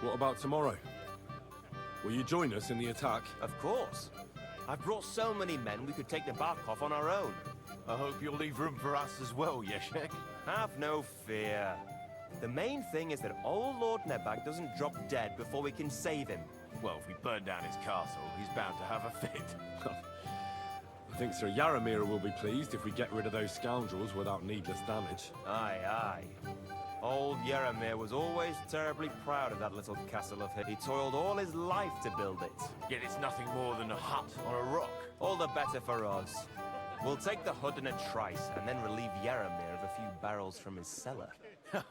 What about tomorrow? Will you join us in the attack? Of course. I've brought so many men we could take the Barkov on our own. I hope you'll leave room for us as well, Yeshek. Have no fear. The main thing is that old Lord Nebag doesn't drop dead before we can save him. Well, if we burn down his castle, he's bound to have a fit. I think Sir Yaramir will be pleased if we get rid of those scoundrels without needless damage. Aye, aye. Old Yaramir was always terribly proud of that little castle of his. He toiled all his life to build it. Yet it's nothing more than a hut on a rock. All the better for us. We'll take the hut in a trice and then relieve Yaramir of a few barrels from his cellar.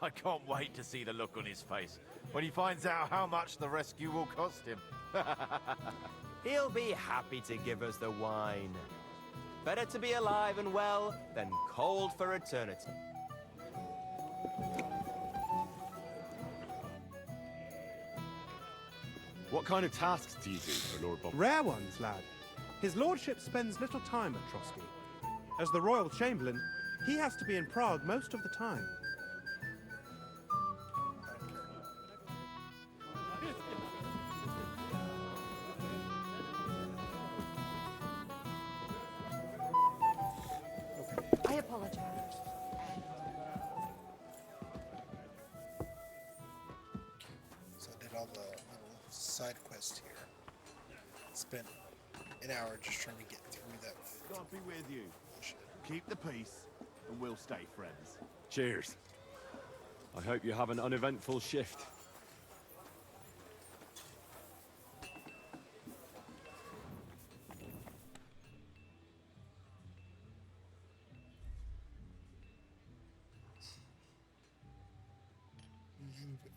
I can't wait to see the look on his face when he finds out how much the rescue will cost him. He'll be happy to give us the wine. Better to be alive and well than cold for eternity. What kind of tasks do you do for Lord Bob? Rare ones, lad. His lordship spends little time at Trotsky. As the royal chamberlain, he has to be in Prague most of the time. I apologize. So I did all the little side quests here. Spent an hour just trying to get through that. God be with you. Bullshit. Keep the peace, and we'll stay friends. Cheers. I hope you have an uneventful shift.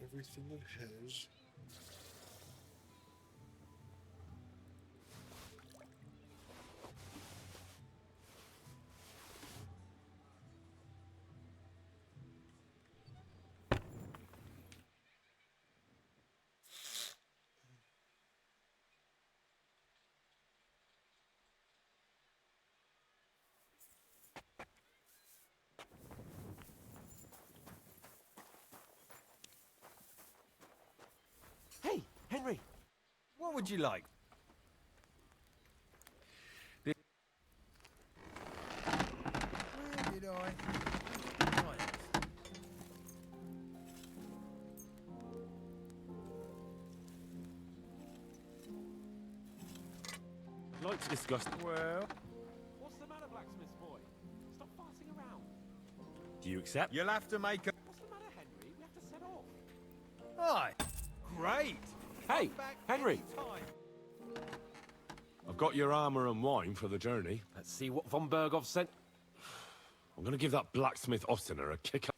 Everything it has. Hey, Henry, what would you like? Where did I? I'd like to discuss... Well, What's the matter, blacksmith's boy? Stop farting around. Do you accept? you'll have to make a... What's the matter, Henry? We have to set off. Aye, great. Hey, Back Henry. anytime. I've got your armor and wine for the journey. Let's see what von Bergov sent. I'm gonna give that blacksmith Ostener a kick up.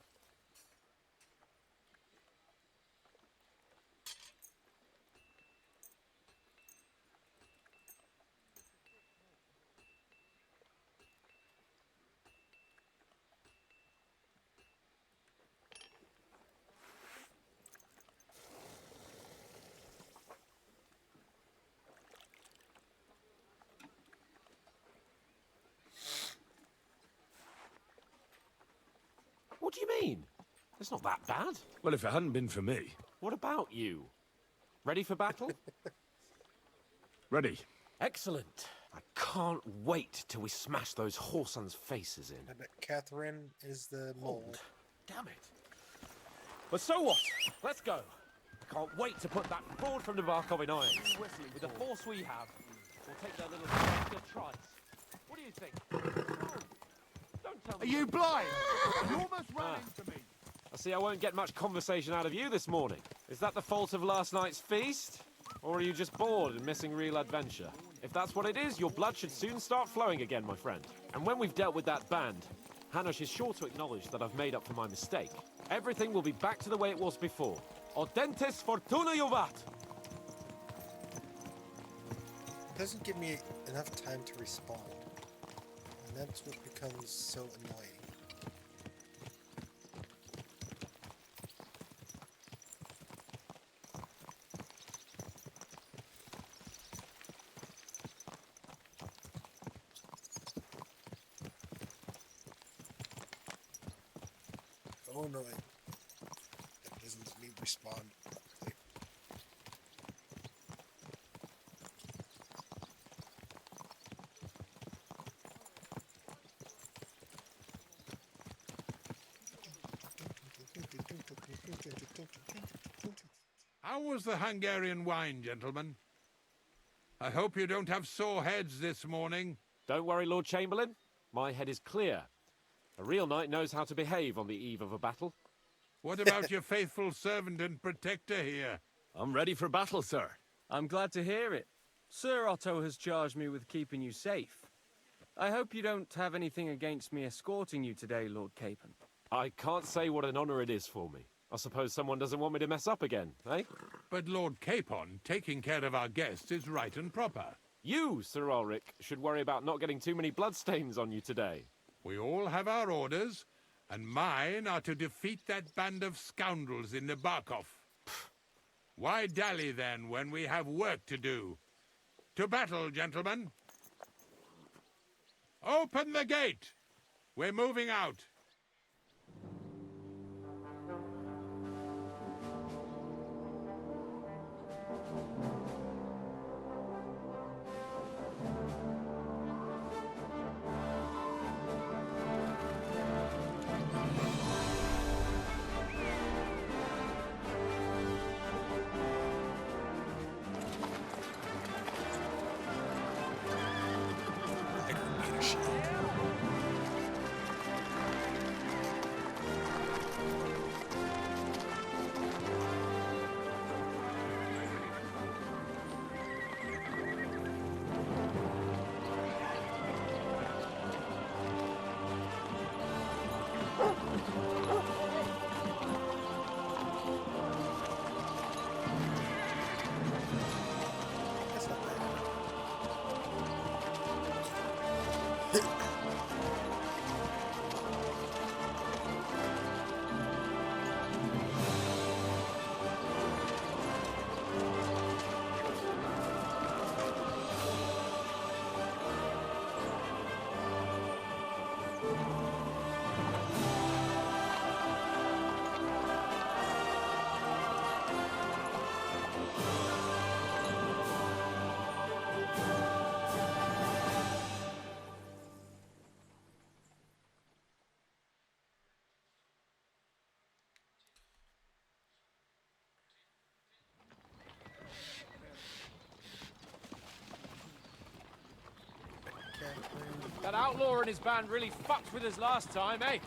What do you mean? It's not that bad. Well, if it hadn't been for me. What about you? Ready for battle? Ready. Excellent. I can't wait till we smash those whoresons' faces in. I bet Catherine is the mole. Hold. Damn it. But so what? Let's go. I can't wait to put that fraud from the Barkov in irons. With the force we have, we'll take their little to trice. What do you think? Don't tell me. Are you blind? You almost ran into me. I see I won't get much conversation out of you this morning. Is that the fault of last night's feast? Or are you just bored and missing real adventure? If that's what it is, your blood should soon start flowing again, my friend. And when we've dealt with that band, Hanush is sure to acknowledge that I've made up for my mistake. Everything will be back to the way it was before. Audentes fortuna juvat! It doesn't give me enough time to respond. And that's what becomes so annoying. So annoying. That doesn't let me respond quickly. How was the Hungarian wine, gentlemen? I hope you don't have sore heads this morning. Don't worry, Lord Chamberlain. My head is clear. A real knight knows how to behave on the eve of a battle. What about your faithful servant and protector here? I'm ready for battle, sir. I'm glad to hear it. Sir Otto has charged me with keeping you safe. I hope you don't have anything against me escorting you today, Lord Capon. I can't say what an honor it is for me. I suppose someone doesn't want me to mess up again, eh? But Lord Capon, taking care of our guests is right and proper. You, Sir Ulrich, should worry about not getting too many bloodstains on you today. We all have our orders, and mine are to defeat that band of scoundrels in the Barkov. Why dally, then, when we have work to do? To battle, gentlemen! Open the gate! We're moving out. I don't need a shield. That's not bad. That outlaw and his band really fucked with us last time, eh?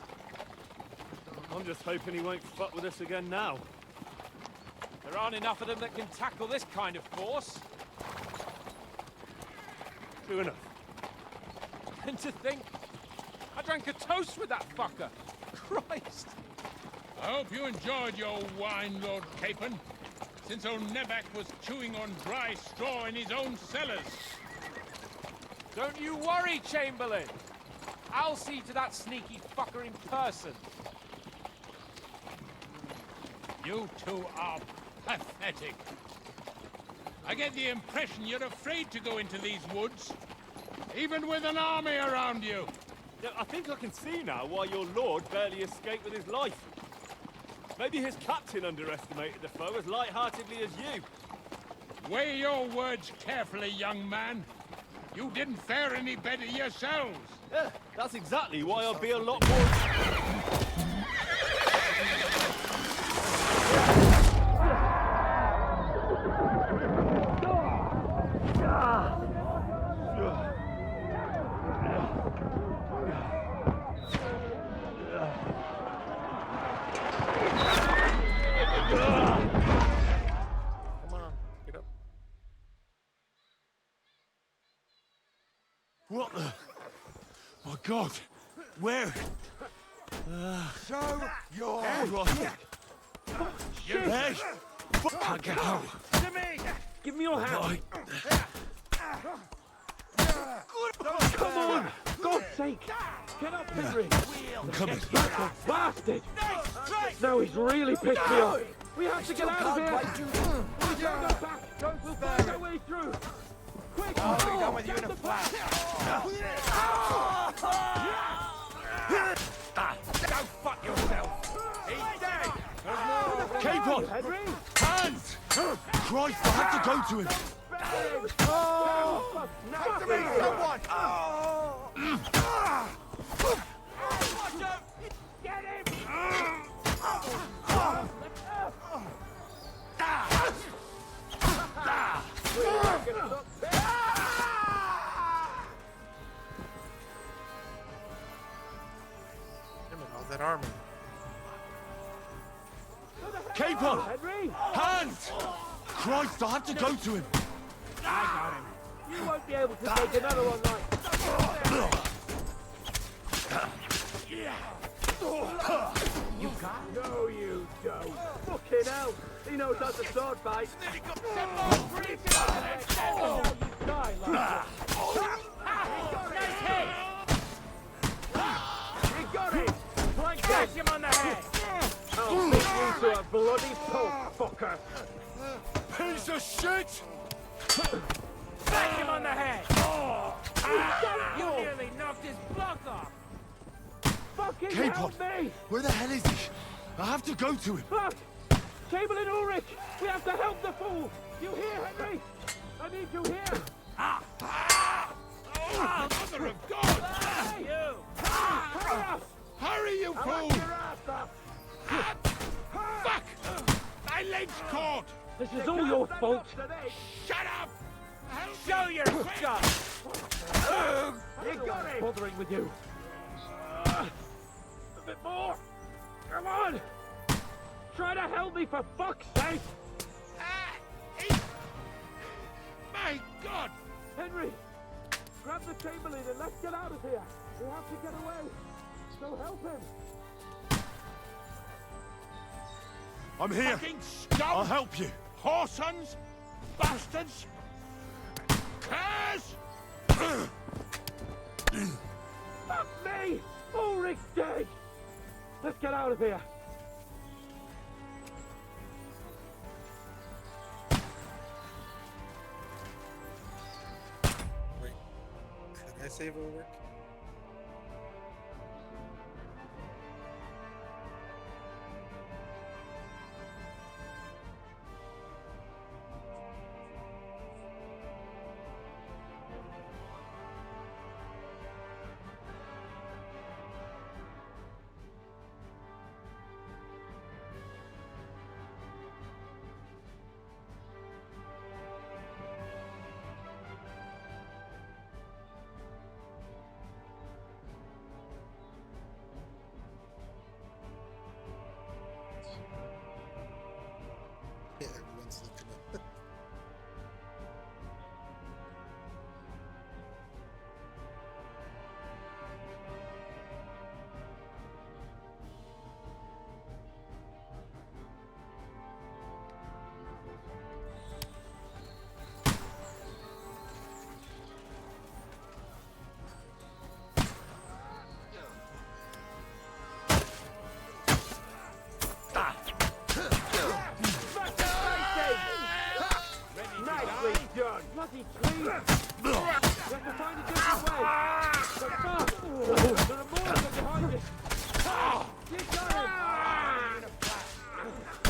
I'm just hoping he won't fuck with us again now. There aren't enough of them that can tackle this kind of force. True enough. And to think, I drank a toast with that fucker. Christ! I hope you enjoyed your wine, Lord Capon, since old Neback was chewing on dry straw in his own cellars. Don't you worry, Chamberlain. I'll see to that sneaky fucker in person. You two are pathetic. I get the impression you're afraid to go into these woods, even with an army around you. Yeah, I think I can see now why your lord barely escaped with his life. Maybe his captain underestimated the foe as light-heartedly as you. Weigh your words carefully, young man. You didn't fare any better yourselves. Yeah, that's exactly why I'll be a lot more... Come on, get up. What the... My God! Where? So you're Right. Hey! Can't get out. Give me your hand. Right. Come on! God's sake! Get up, Henry! I'm coming. Bastard! No, he's really pissed me off. We have to get out of here. We can't go back. We'll find our way through. Quick! I'll be done with you in a flash. Go fuck yourself! He's dead! Capon! Hands! Christ, I have to go to him. Come to me, someone! Get him! Henry! Hands! Christ, I have to go to him. I got him. You won't be able to take another one like You got him? No, you don't. Fucking hell. He knows how to sword fight. He got him! Dash him on the head! I'll beat you to a bloody pulp, fucker! Piece of shit! Smash him on the head! You nearly knocked his block off! Fucking K-Pod, help me! where the hell is he? I have to go to him. Fuck! Chamberlain Ulrich! We have to help the fool! You hear, Henry? I need you here! Mother of God! Hey! You! Hurry up! Hurry, you I fool! want your ass off! Fuck! My leg's caught! This is all your fault! Shut up! Show your stuff! You got it! Bothering with you. A bit more! Come on! Try to help me for fuck's sake! My God! Henry! Grab the Chamberlain and let's get out of here! We have to get away! So help him! I'm here. Fucking scum! I'll help you. Whoresons! Bastards! Curs! Fuck me! Ulrich's dead! Let's get out of here! Wait. Can I save Ulrich? Yeah, everyone's looking at Nicely done! Bloody clean! You have to find a different way! But fast! There are more of them behind us! You got him!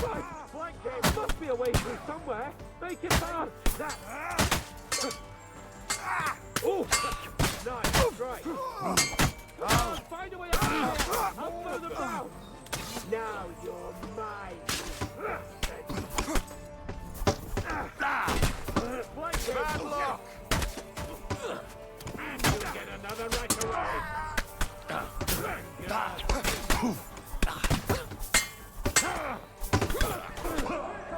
Right, flank game must be a way through somewhere! Make it fast! That! Oh! Nice, right! Oh, find a way out of here! I'll throw them down! Now you're mine! Bad luck! And you'll get another right away! Come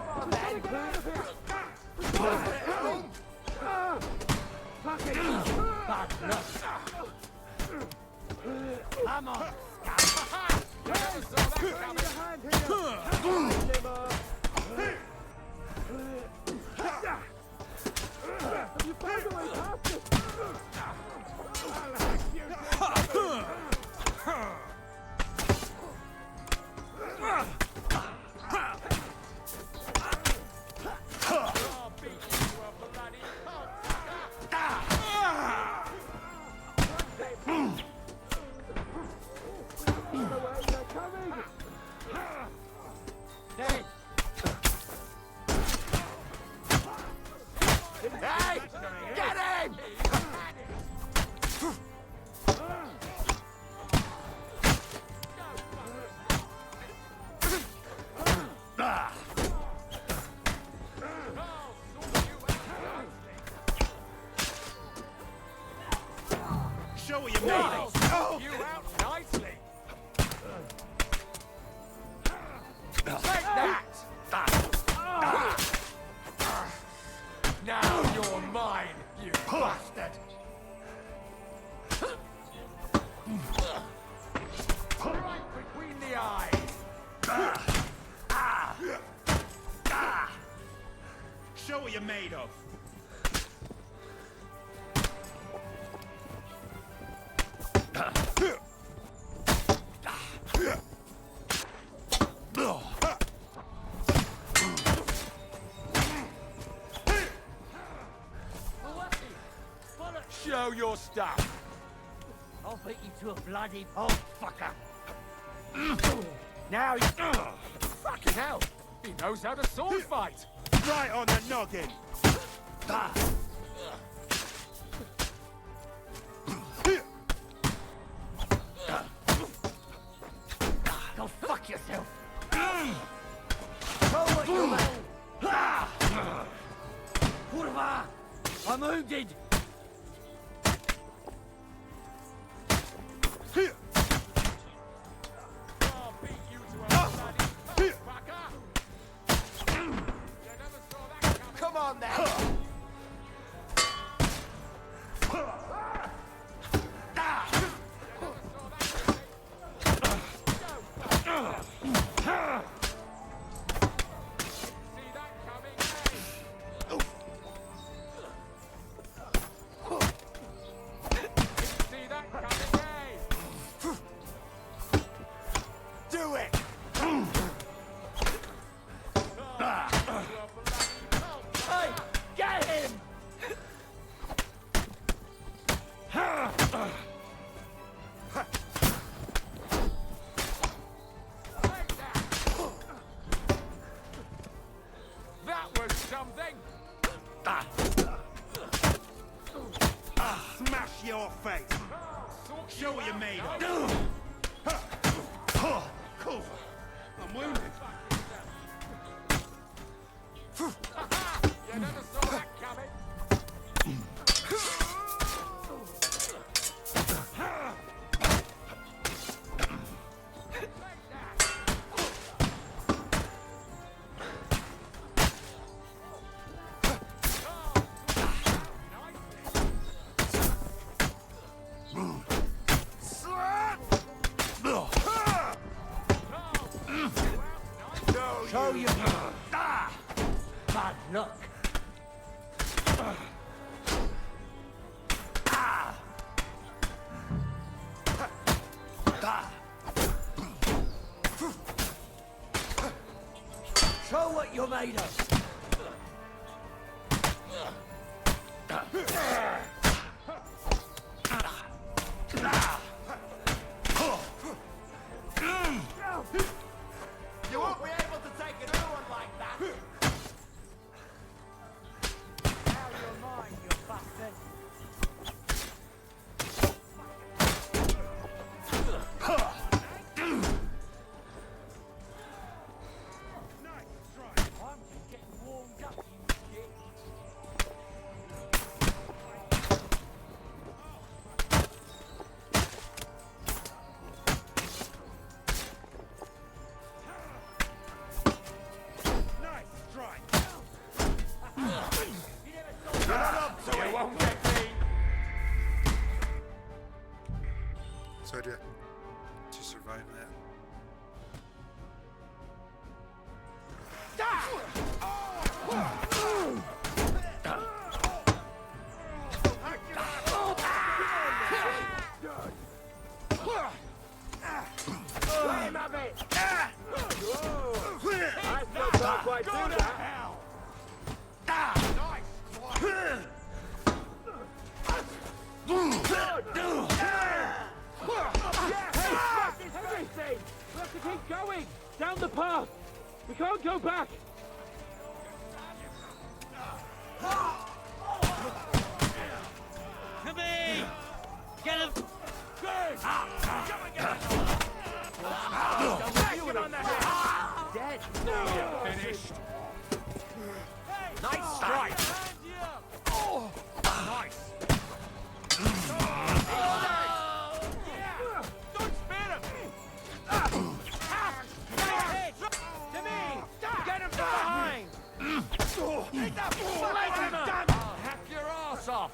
on, man! Get out of here! Fuck it! Bad luck! Come on! Hey, so that's coming! Have you found a way past it? what you're made of. Show your stuff. I'll beat you to a bloody pulp, fucker. Now you... Fucking hell. He knows how to sword fight. Right on the noggin. Go fuck yourself. Show what you made. Kurwa! I'm wounded. I'll beat you to a bloody fucker. You never saw that coming. Come on then! See that coming, eh? See that coming, eh? Do it! Hey, get him! That was something. Smash your face. Show what you're made of. Cool. I'm wounded. You never saw that coming. Show you. Bad luck. Show what you're made of. You won't be able to take another one like that! Now you're mine, you bastard. I'm just getting warmed up, you shit. Nice strike. You won't get me. So to survive that. Aim at me! I still can't quite do that. Everything! We have to keep going! Down the path! We can't go back! Come in! Get him! Good! Him on the head. Dead! Finished. Nice strike. Nice. Don't spare him. To me. Get him from behind. Take that bullet. Hack your ass off.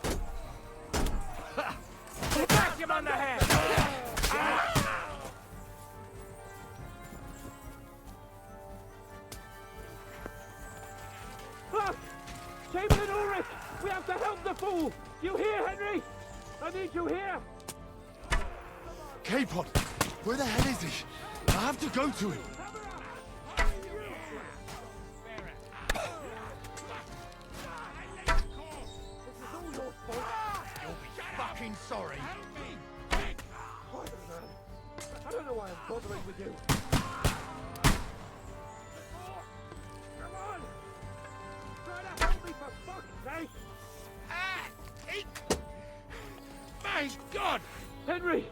Back him on the head. Fuck! Chamberlain Ulrich! We have to help the fool! You hear, Henry? I need you here! K-Pod, where the hell is he? I have to go to him. Fucking sorry. I don't know why I'm bothering with you. Come on! Try to help me for fuck's sake! My God! Henry!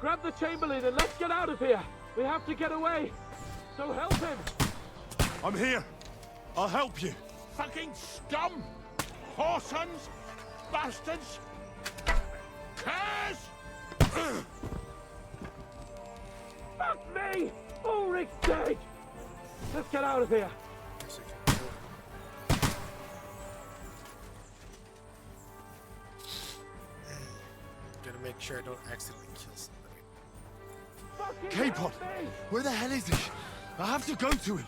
Grab the Chamberlain and let's get out of here! We have to get away! So help him! I'm here. I'll help you. Fucking scum! Whoresons! Bastards! Curs! Fuck me! Ulrich's dead! Let's get out of here! Gotta make sure I don't accidentally kill somebody. Fucking K-Pod, help me! where the hell is he? I have to go to him.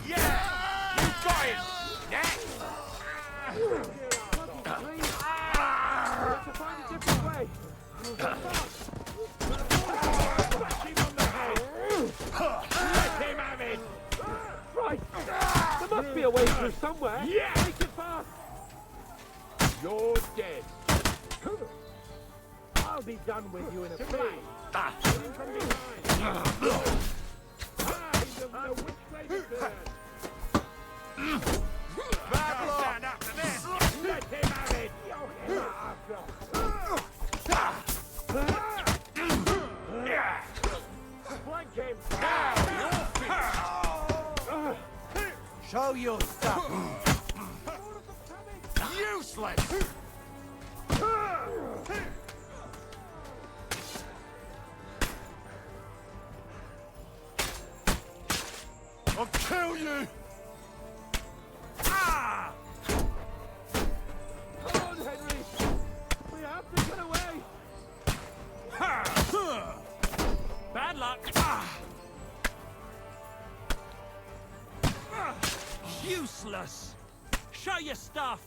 Yeah! You got him! Next! We have to find a different way! Let him have it! Right! There must be a way through somewhere! Yeah! Make it fast! You're dead. I'll be done with you in a few. Coming from behind. Now which way to turn? Stand up to this! Let him have it! Flank him! Show your stuff. Useless! I'll kill you. Ah! Come on, Henry! We have to get away! Bad luck. Useless. Show your stuff.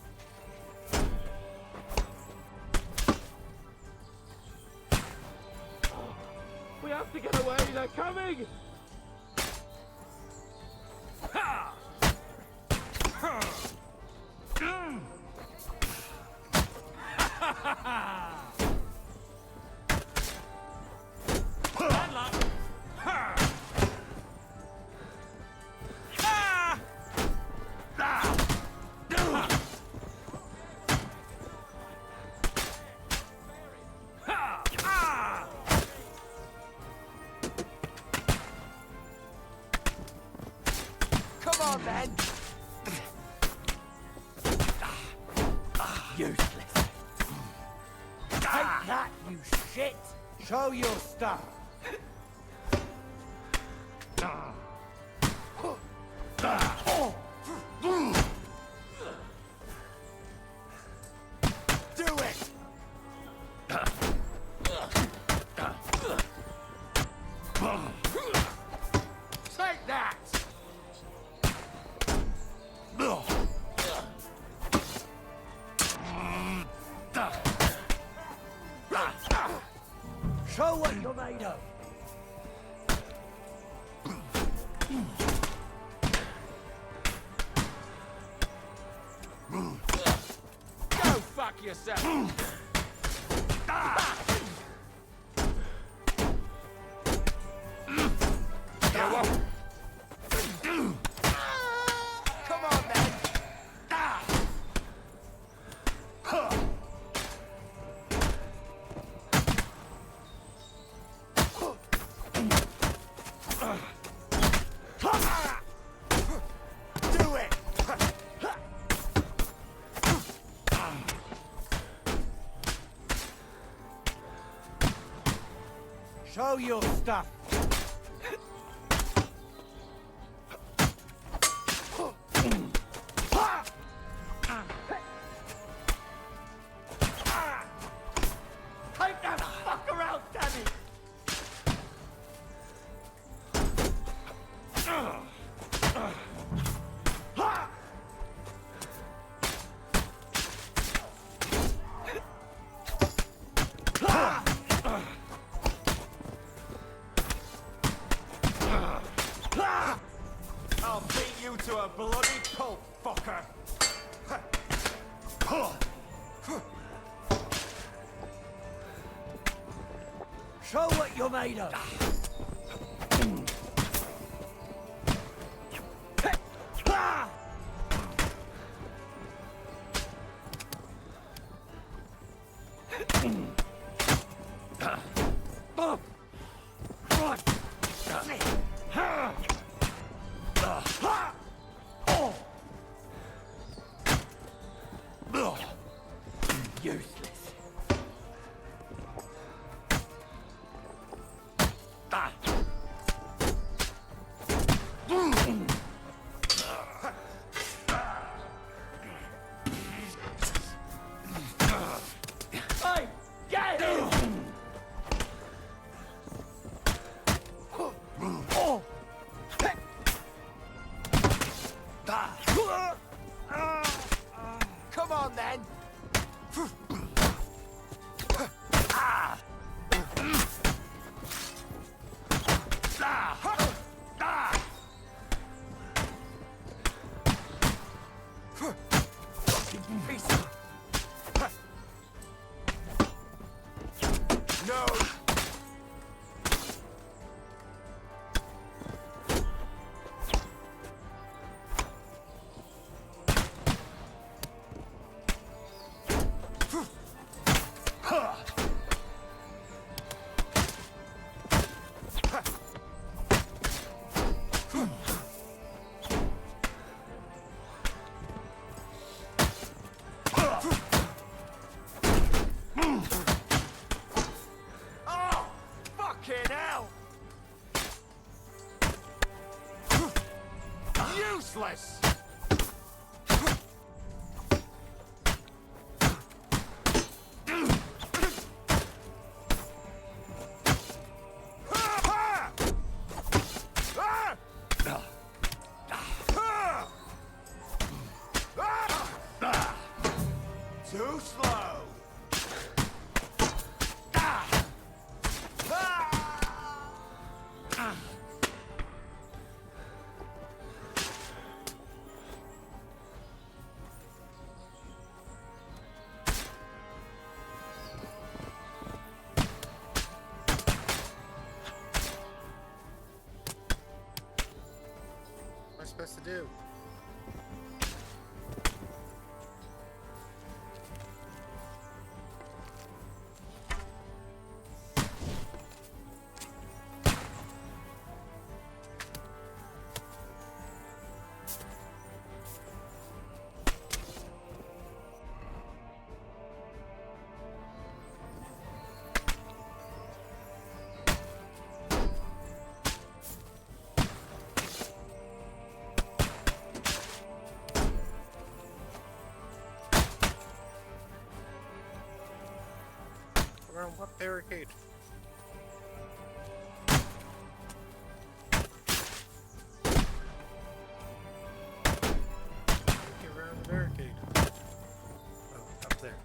We have to get away! They're coming! Ha! Bad luck. Ah! Ah! Come on, then. Useless. Take that, you shit. Show your stuff. Do it. Take that! Show what you're made of. Go fuck yourself! Come on, then. Do it. Show your stuff. Take that fucker out, damn it! you to a bloody pulp, fucker! Show what you're made of! Useless. Hey, get him! Come on then. No. Oh, fucking hell! Useless! Too slow! What am I supposed to do? Around what barricade? Get around the barricade. Oh, up there.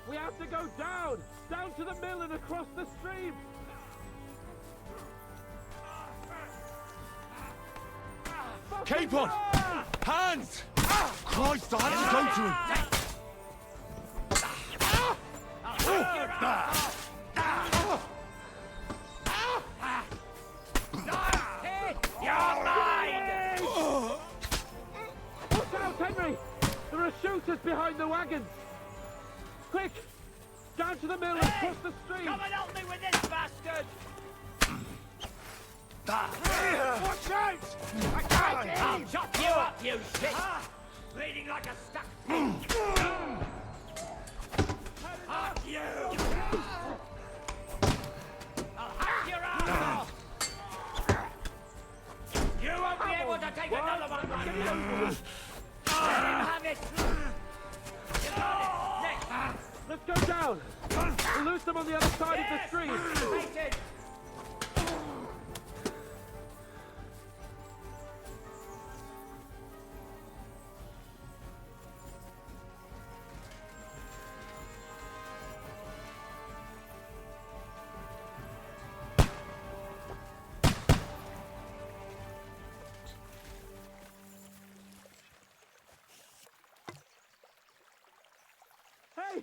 We have to go down! Down to the mill and across the stream! Keep on! Hands! Christ, I had to go to him! You're mine! Watch out, Henry! There are shooters behind the wagons! Quick! Down to the mill and across the stream! Come and help me with this bastard! Watch out! I'll chop you up, you shit! Bleeding like a stuck pig! Fuck you! I'll hack your arm off! You won't be able to take another one like that! Let him have it! You got it! Next! Let's go down! We'll lose them on the other side of the stream! Mated!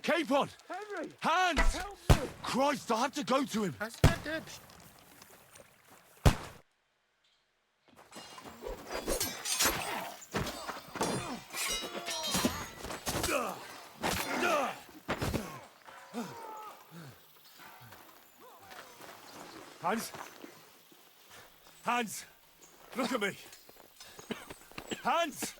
Capon! Henry! Hans! Help me! Christ, I have to go to him. How's he not dead? Hans? Hans! Look at me! Hans!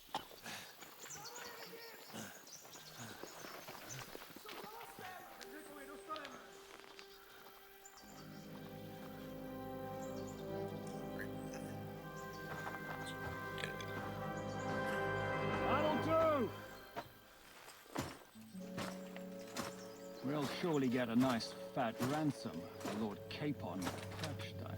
That'll do! We'll surely get a nice fat ransom for Lord Capon Cratchstein.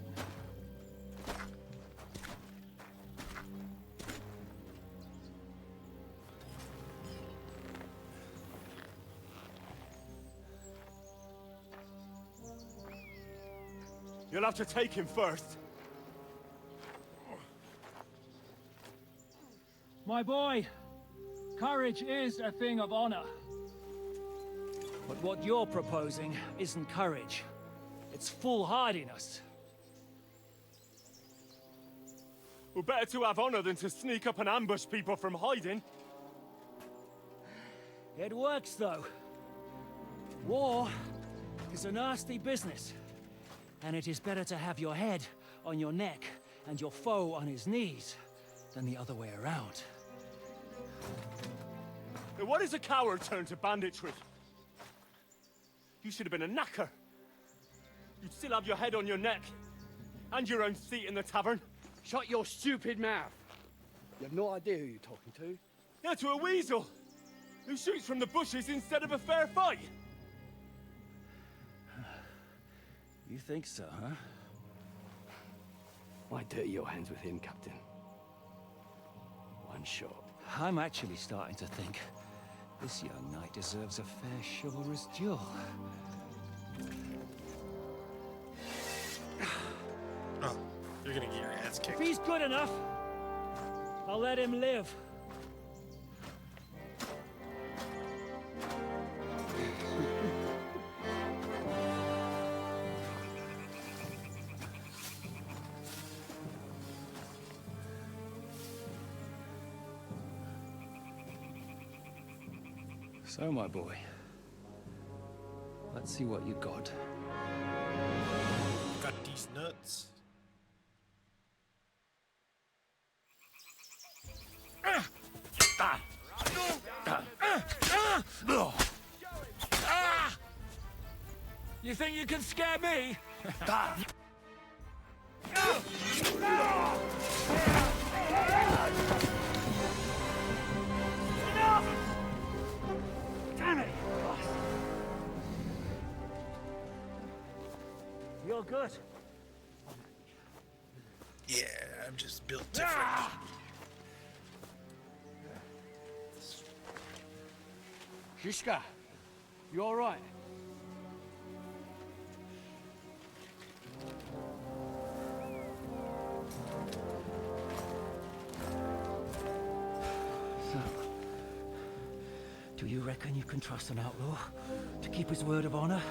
You'll have to take him first. My boy, courage is a thing of honor. But what you're proposing isn't courage. It's foolhardiness. Well, better to have honor than to sneak up and ambush people from hiding. It works, though. War is a nasty business. And it is better to have your head on your neck and your foe on his knees than the other way around. Now, what is a coward turned to banditry? You should have been a knacker. You'd still have your head on your neck. And your own seat in the tavern. Shut your stupid mouth. You have no idea who you're talking to. Yeah, to a weasel. Who shoots from the bushes instead of a fair fight. You think so, huh? Why dirty your hands with him, Captain? One shot. I'm actually starting to think this young knight deserves a fair chivalrous duel. Oh, you're gonna get your ass If kicked. he's good enough, I'll let him live. So, my boy, let's see what you got. Got these nuts. You think you can scare me? Damn it! You're good. Yeah, I'm just built different. Shishka, you all right? So, do you reckon you can trust an outlaw to keep his word of honor?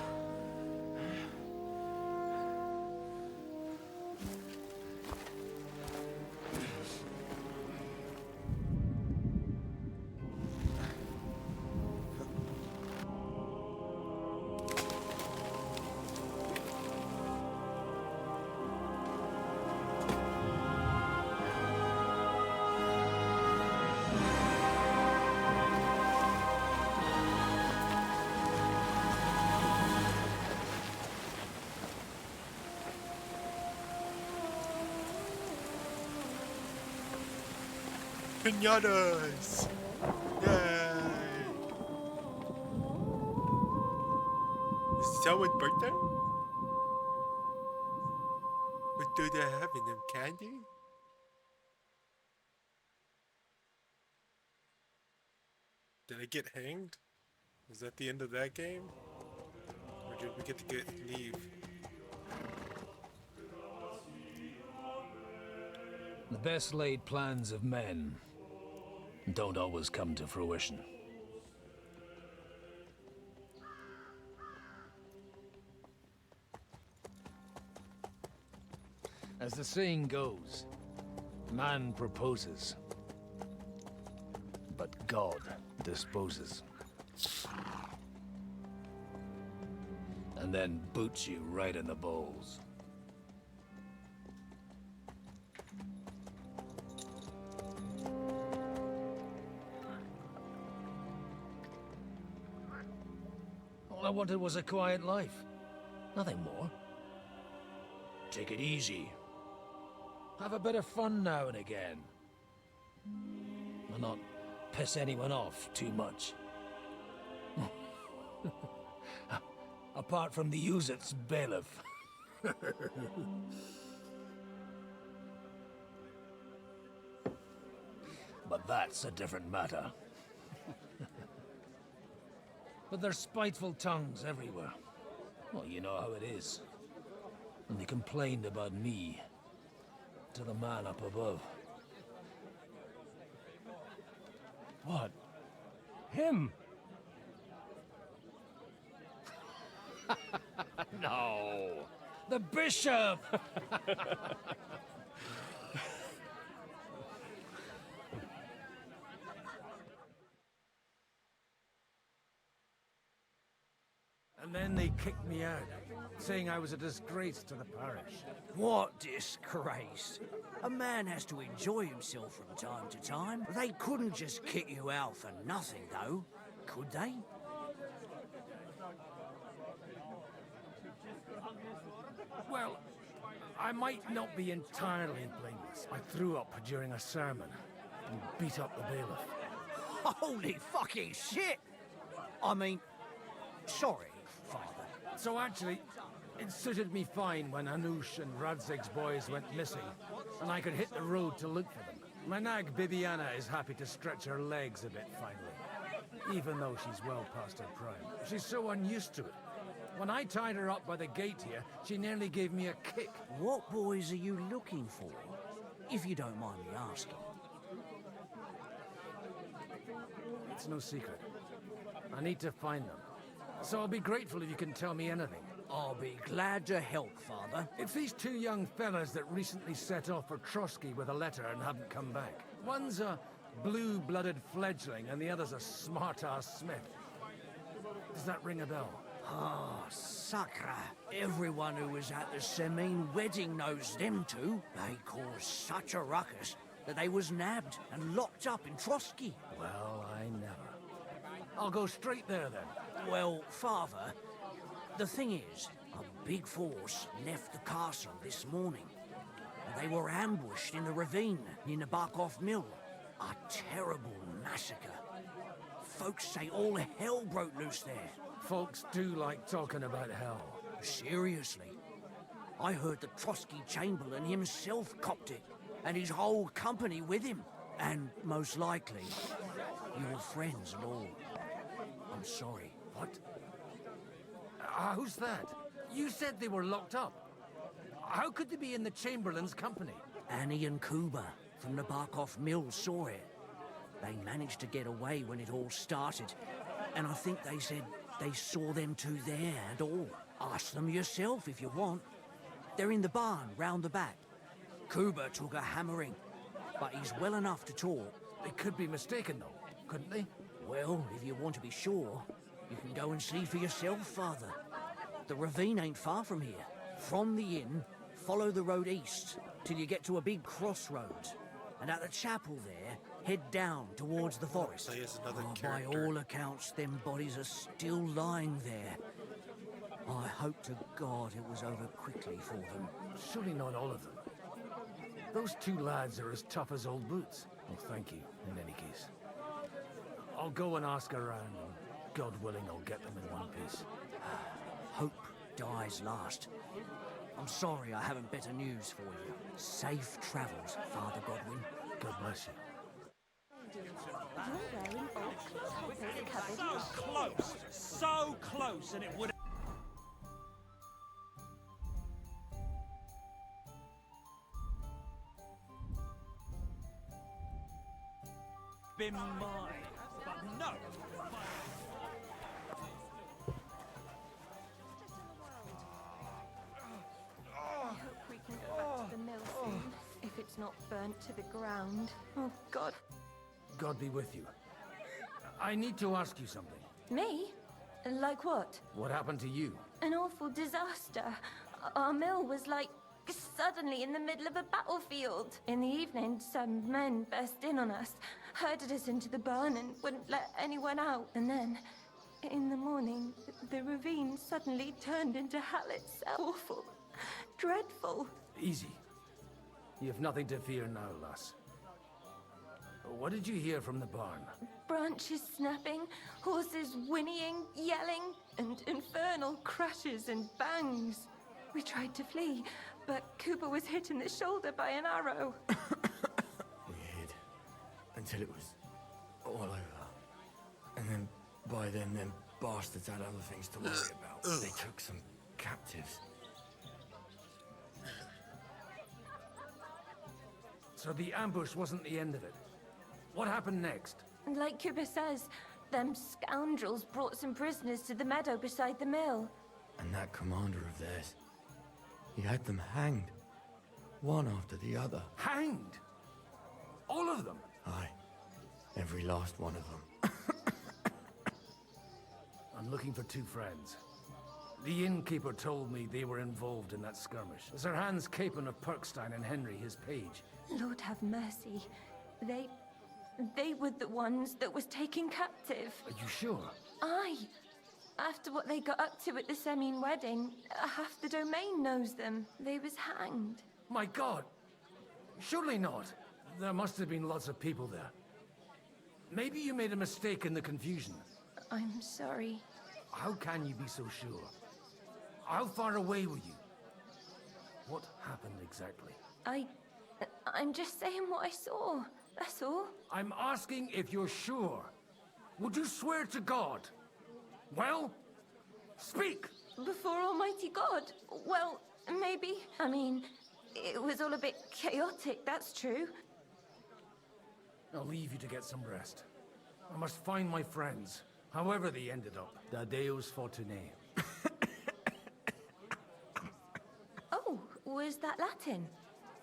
Pinatas! Yay! Is someone's birthday? What do they have in them? Candy? Did I get hanged? Is that the end of that game? Or did we get to leave? The best laid plans of men don't always come to fruition. As the saying goes, man proposes, but God disposes. And then boots you right in the balls. All I wanted was a quiet life. Nothing more. Take it easy. Have a bit of fun now and again. And not piss anyone off too much. Apart from the Uzit's bailiff. But that's a different matter. But there's spiteful tongues everywhere. Well, you know how it is. And they complained about me to the man up above. What? Him? No! The bishop! And then they kicked me out, saying I was a disgrace to the parish. What disgrace? A man has to enjoy himself from time to time. They couldn't just kick you out for nothing, though, could they? Well, I might not be entirely blameless. I threw up during a sermon and beat up the bailiff. Holy fucking shit! I mean, sorry, Father. So actually, it suited me fine when Anush and Radzig's boys went missing, and I could hit the road to look for them. My nag Bibiana is happy to stretch her legs a bit finally, even though she's well past her prime. She's so unused to it. When I tied her up by the gate here, she nearly gave me a kick. What boys are you looking for, if you don't mind me asking? It's no secret. I need to find them. So I'll be grateful if you can tell me anything. I'll be glad to help, Father. It's these two young fellas that recently set off for Trotsky with a letter and haven't come back. One's a blue-blooded fledgling and the other's a smart-ass smith. Does that ring a bell? Ah, Sakra. Everyone who was at the Semine wedding knows them two. They caused such a ruckus that they was nabbed and locked up in Trotsky. Well, I never. I'll go straight there then. Well, Father, the thing is, a big force left the castle this morning. And they were ambushed in the ravine near the Barkov Mill. A terrible massacre. Folks say all hell broke loose there. Folks do like talking about hell. Seriously. I heard the Trotsky Chamberlain himself copped it, and his whole company with him. And most likely, your friends and all. I'm sorry. What? Who's that? You said they were locked up. How could they be in the Chamberlain's company? Annie and Kuba from the Barkov Mill saw it. They managed to get away when it all started, and I think they said they saw them two there and all. Ask them yourself if you want. They're in the barn round the back. Kuba took a hammering, but he's well enough to talk. They could be mistaken though, couldn't they? Well, if you want to be sure, you can go and see for yourself, Father. The ravine ain't far from here. From the inn, follow the road east till you get to a big crossroads. And at the chapel there, head down towards the forest. So he has another By character. all accounts, them bodies are still lying there. I hope to God it was over quickly for them. Surely not all of them. Those two lads are as tough as old boots. Well, thank you, in any case. I'll go and ask around, and God willing, I'll get them in one piece. Hope dies last. I'm sorry I haven't better news for you. Safe travels, Father Godwin. God bless you. So close, and it would have been mine, but no. I hope we can go back to the mill soon, if it's not burnt to the ground. Oh, God. God be with you. I need to ask you something. Me? Like what? What happened to you? An awful disaster. Our mill was like suddenly in the middle of a battlefield. In the evening, some men burst in on us, herded us into the barn and wouldn't let anyone out. And then, in the morning, the ravine suddenly turned into hell itself. Awful. Dreadful. Easy. You have nothing to fear now, lass. What did you hear from the barn? Branches snapping, horses whinnying, yelling, and infernal crashes and bangs. We tried to flee, but Cooper was hit in the shoulder by an arrow. We hid until it was all over. And then, by then, them bastards had other things to worry about. They took some captives. So the ambush wasn't the end of it. What happened next? Like Cooper says, them scoundrels brought some prisoners to the meadow beside the mill. And that commander of theirs, he had them hanged. One after the other. Hanged? All of them? Aye. Every last one of them. I'm looking for two friends. The innkeeper told me they were involved in that skirmish. Sir Hans Capon of Perkstein and Henry, his page. Lord have mercy. They were the ones that was taken captive. Are you sure? Aye. After what they got up to at the Semine wedding, half the domain knows them. They was hanged. My God! Surely not. There must have been lots of people there. Maybe you made a mistake in the confusion. I'm sorry. How can you be so sure? How far away were you? What happened exactly? I'm just saying what I saw. That's all. I'm asking if you're sure. Would you swear to God? Well, speak! Before Almighty God? Well, maybe. I mean, it was all a bit chaotic, that's true. I'll leave you to get some rest. I must find my friends, however they ended up. Da Deus Fortunae. Oh, was that Latin?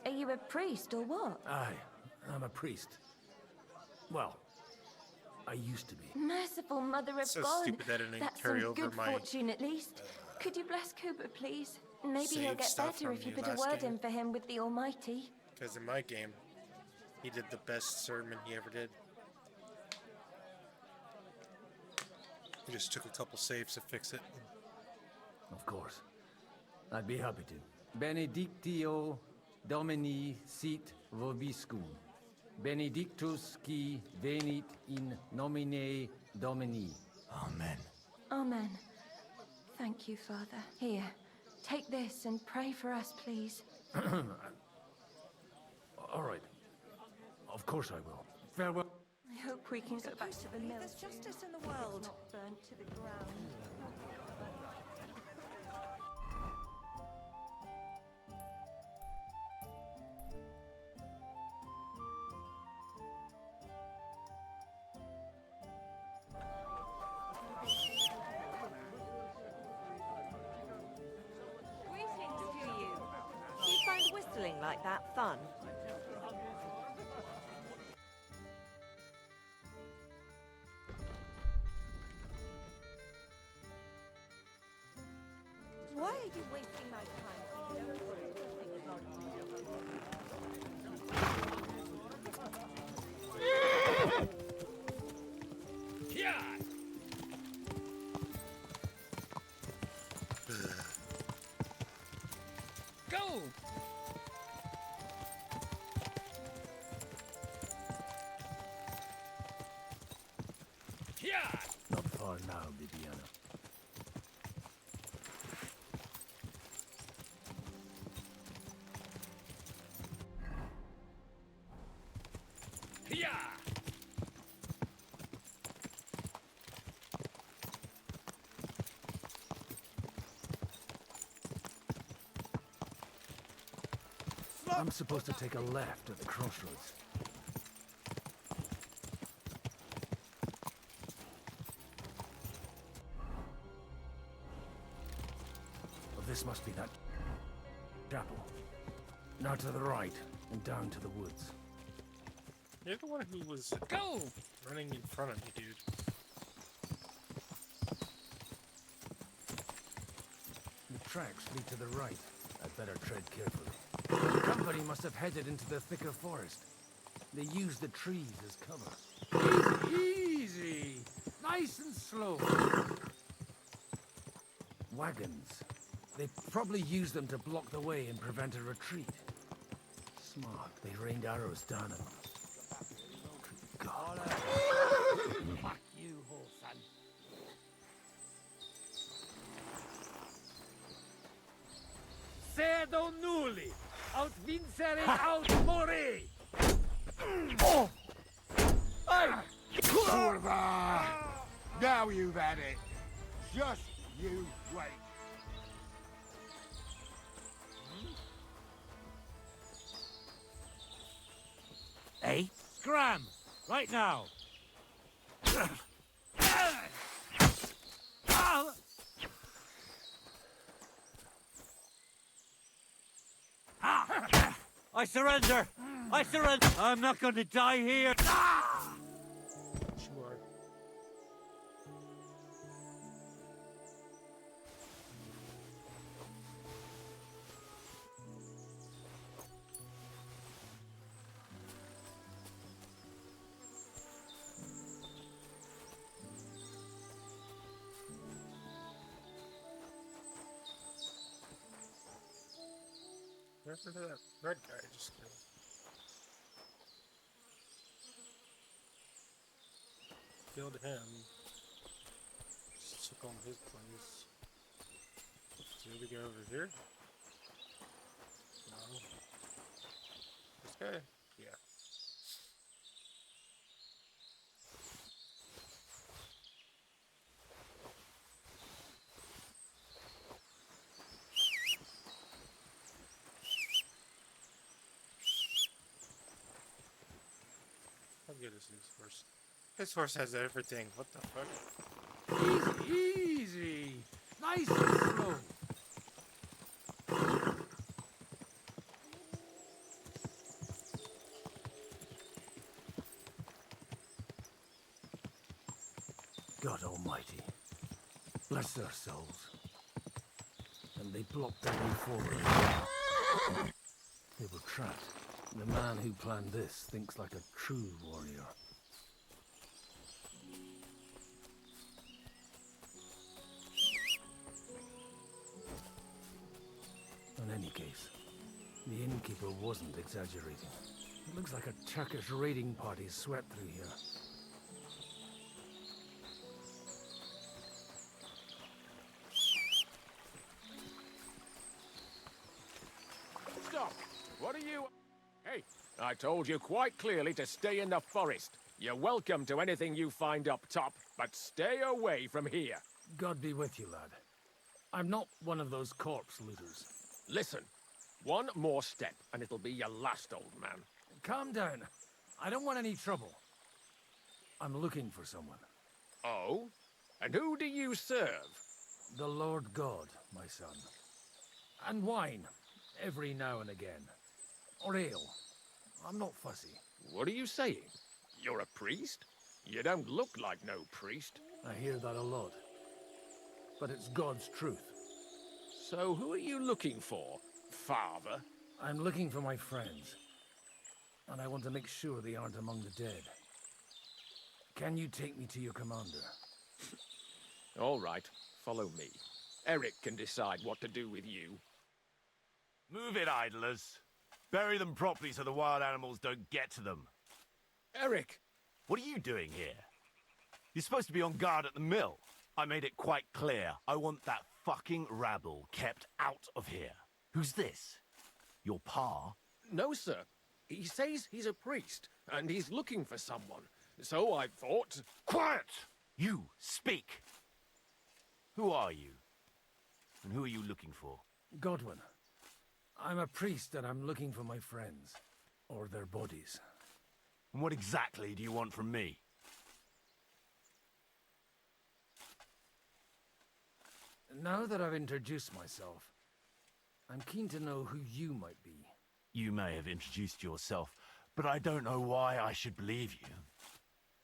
Are you a priest or what? Aye, I'm a priest. Well, I used to be. Merciful Mother of So God. stupid that it didn't That's carry some over good my, fortune at least. Could you bless Cooper, please? Maybe he'll save get stuff better from if you the put a last word game. in for him with the Almighty. Because in my game, he did the best sermon he ever did. He just took a couple saves to fix it. Of course. I'd be happy to. Benedictio Domini sit vobiscum. Benedictus qui venit in nomine Domini. Amen. Amen. Thank you, Father. Here, take this and pray for us, please. All right. Of course I will. Farewell. I hope we can go back to the mill. There's justice in the world. Not burnt to the ground. Greetings to you. Do you find whistling like that fun? Why are you wasting my time? Go! now, Bibiana. I'm supposed to take a left at the crossroads. Well, this must be that chapel. Now to the right, and down to the woods. You're the one who was running in front of me, dude. The tracks lead to the right. I'd better tread carefully. The company must have headed into the thicker forest. They used the trees as cover. Easy! Nice and slow. Wagons. They probably used them to block the way and prevent a retreat. Smart. They rained arrows down on them. God. Fuck you, Horsan. Cedo nulli! Out vincere, out mori! Hey! Kurva! Now you've had it. Just you wait. Hey? Scram! Right now! I surrender! I surrender! I'm not going to die here! Sure. Wherever that red guy just killed. Killed him. Just took on his place. So we go over here? No. This guy? Yeah. How good is this horse? This horse has everything. What the fuck? Easy, easy. Nice and slow. God Almighty. Bless their souls. And they blocked their way forward. They were trapped. The man who planned this thinks like a true warrior. In any case, the innkeeper wasn't exaggerating. It looks like a Turkish raiding party swept through here. Stop! What are you... Hey, I told you quite clearly to stay in the forest. You're welcome to anything you find up top, but stay away from here. God be with you, lad. I'm not one of those corpse looters. Listen, one more step and it'll be your last, old man. Calm down. I don't want any trouble. I'm looking for someone. Oh? And who do you serve? The Lord God, my son. And wine, every now and again. Or ale. I'm not fussy. What are you saying? You're a priest? You don't look like no priest. I hear that a lot. But it's God's truth. So who are you looking for, Father? I'm looking for my friends. And I want to make sure they aren't among the dead. Can you take me to your commander? All right, follow me. Eric can decide what to do with you. Move it, idlers. Bury them properly so the wild animals don't get to them. Eric! What are you doing here? You're supposed to be on guard at the mill. I made it quite clear. I want that fucking rabble kept out of here. Who's this? Your pa? No, sir. He says he's a priest, and he's looking for someone. So I thought... Quiet! You, speak! Who are you? And who are you looking for? Godwin. I'm a priest and I'm looking for my friends. Or their bodies. And what exactly do you want from me? Now that I've introduced myself, I'm keen to know who you might be. You may have introduced yourself, but I don't know why I should believe you.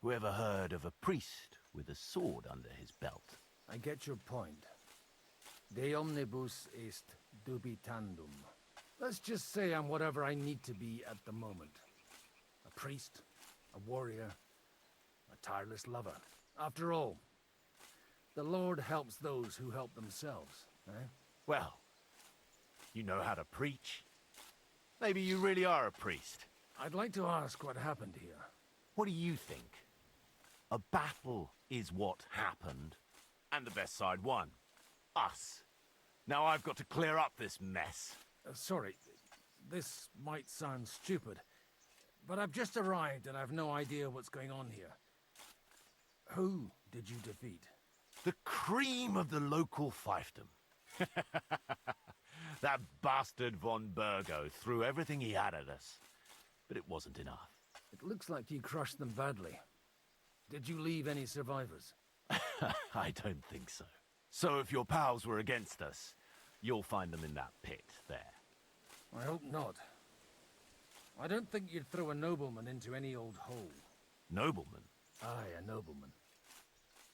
Whoever heard of a priest with a sword under his belt? I get your point. De omnibus est dubitandum. Let's just say I'm whatever I need to be at the moment. A priest, a warrior, a tireless lover. After all, the Lord helps those who help themselves, eh? Well, you know how to preach. Maybe you really are a priest. I'd like to ask what happened here. What do you think? A battle is what happened, and the best side won. Us. Now I've got to clear up this mess. Sorry, this might sound stupid, but I've just arrived and I've no idea what's going on here. Who did you defeat? The cream of the local fiefdom. That bastard von Burgo threw everything he had at us, but it wasn't enough. It looks like you crushed them badly. Did you leave any survivors? I don't think so. So if your pals were against us, you'll find them in that pit there. I hope not. I don't think you'd throw a nobleman into any old hole. Nobleman? Aye, a nobleman.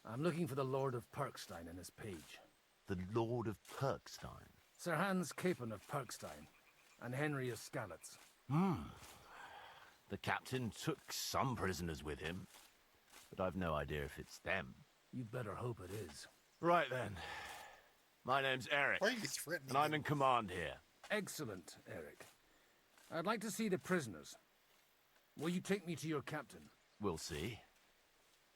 I'm looking for the Lord of Perkstein and his page. The Lord of Perkstein? Sir Hans Capon of Perkstein, and Henry of Skalitz. The captain took some prisoners with him, but I've no idea if it's them. You'd better hope it is. Right then. My name's Eric, Why are you threatening and I'm him? in command here. Excellent, Eric. I'd like to see the prisoners. Will you take me to your captain? We'll see.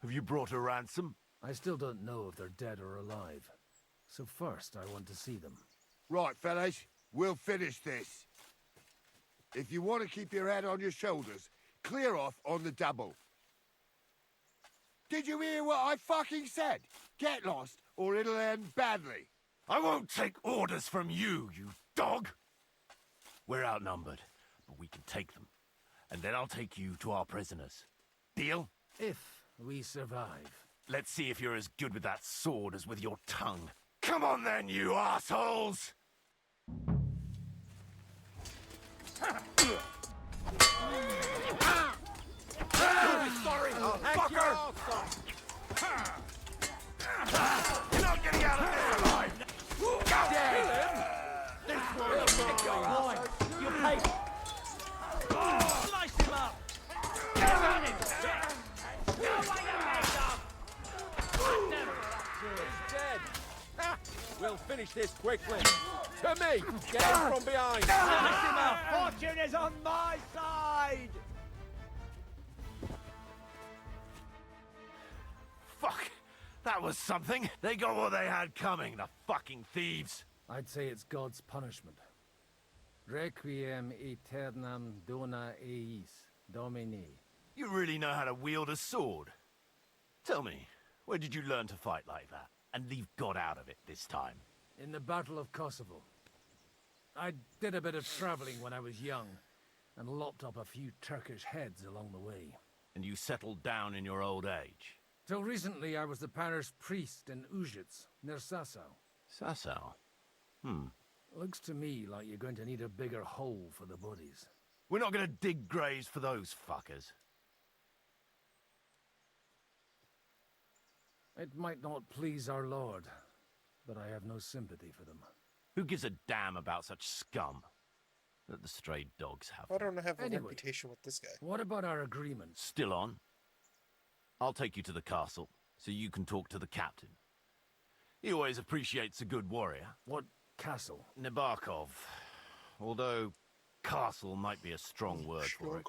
Have you brought a ransom? I still don't know if they're dead or alive. So first, I want to see them. Right, fellas, we'll finish this. If you want to keep your head on your shoulders, clear off on the double. Did you hear what I fucking said? Get lost, or it'll end badly. I won't take orders from you, you dog! We're outnumbered, but we can take them. And then I'll take you to our prisoners. Deal? If we survive. Let's see if you're as good with that sword as with your tongue. Come on then, you assholes! Sorry, fucker! You're not getting out of this alive! Go! This one, you pay. Slice him up. Get on him. No way to make up. He's dead. We'll finish this quickly. To me! Get him from behind! Slice him up. Fortune is on my side. Fuck! That was something! They got what they had coming, the fucking thieves! I'd say it's God's punishment. Requiem aeternam dona eis, Domini. You really know how to wield a sword? Tell me, where did you learn to fight like that? And leave God out of it this time? In the Battle of Kosovo. I did a bit of traveling when I was young, and lopped up a few Turkish heads along the way. And you settled down in your old age? Till recently, I was the parish priest in Ujits, near Sasau. Sasau? Looks to me like you're going to need a bigger hole for the bodies. We're not gonna dig graves for those fuckers. It might not please our Lord, but I have no sympathy for them. Who gives a damn about such scum? Let the stray dogs have I don't have a Anyway, reputation with this guy. What about our agreement? Still on? I'll take you to the castle, so you can talk to the captain. He always appreciates a good warrior. What castle? Nebarkov. Although, castle might be a strong word for it.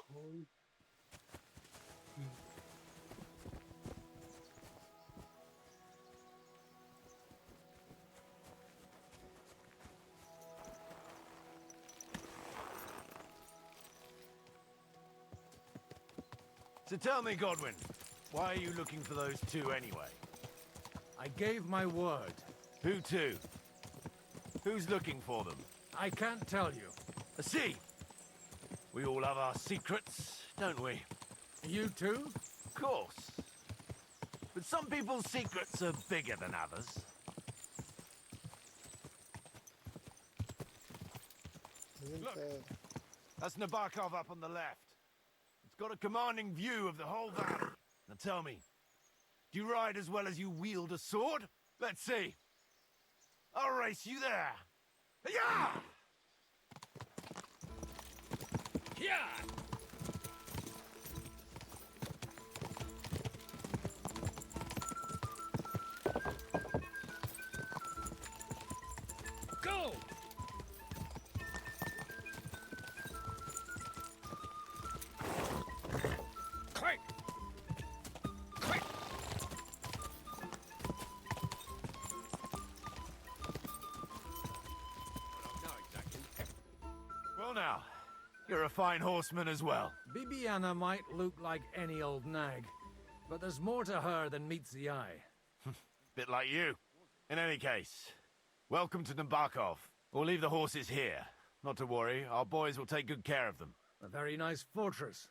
So tell me, Godwin, why are you looking for those two anyway? I gave my word. Who to? Who's looking for them? I can't tell you. I see. We all have our secrets, don't we? You too? Of course. But some people's secrets are bigger than others. Look, that's Nabokov up on the left. It's got a commanding view of the whole valley. Now tell me, do you ride as well as you wield a sword? Let's see. I'll race you there. Yeah! Yeah! Go! Quick! Quick! Well now, you're a fine horseman as well. Bibiana might look like any old nag, but there's more to her than meets the eye. Bit like you. In any case, welcome to Nabokov. We'll leave the horses here. Not to worry, our boys will take good care of them. A very nice fortress.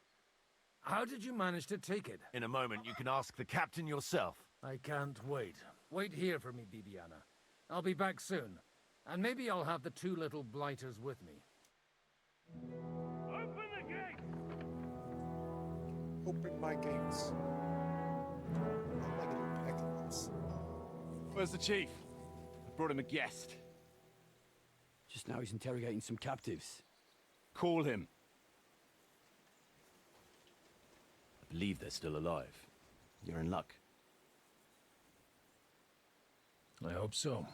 How did you manage to take it? In a moment, you can ask the captain yourself. I can't wait. Wait here for me, Bibiana. I'll be back soon. And maybe I'll have the two little blighters with me. Open the gate! Open my gates. I like it impeccable. Where's the chief? I brought him a guest. Just now he's interrogating some captives. Call him. I believe they're still alive. You're in luck. I hope so.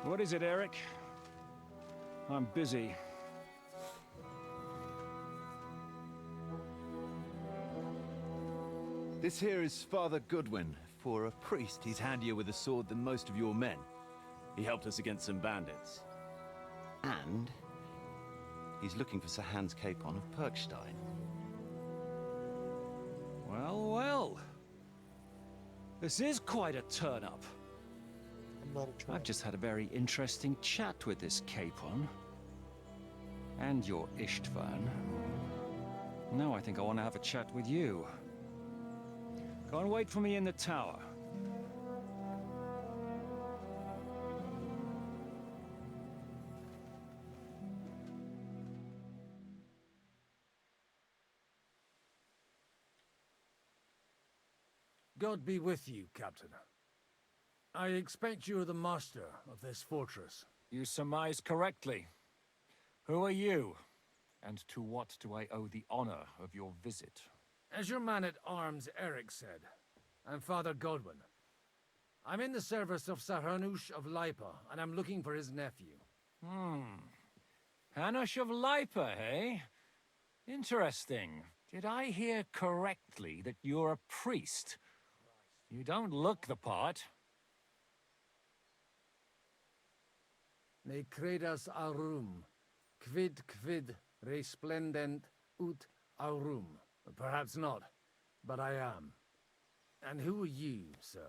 What is it, Eric? I'm busy. This here is Father Goodwin. For a priest, he's handier with a sword than most of your men. He helped us against some bandits. And he's looking for Sir Hans Capon of Perkstein. Well, well. This is quite a turn-up. I've just had a very interesting chat with this Capon. And your Ishtvan. Now I think I want to have a chat with you. Go and wait for me in the tower. God be with you, Captain. I expect you're the master of this fortress. You surmise correctly. Who are you? And to what do I owe the honor of your visit? As your man-at-arms Eric said, I'm Father Godwin. I'm in the service of Sir Hanush of Lipa, and I'm looking for his nephew. Hanush of Lipa, eh? Interesting. Did I hear correctly that you're a priest? You don't look the part. Ne credas aurum, quid resplendent ut aurum. Perhaps not, but I am. And who are you, sir?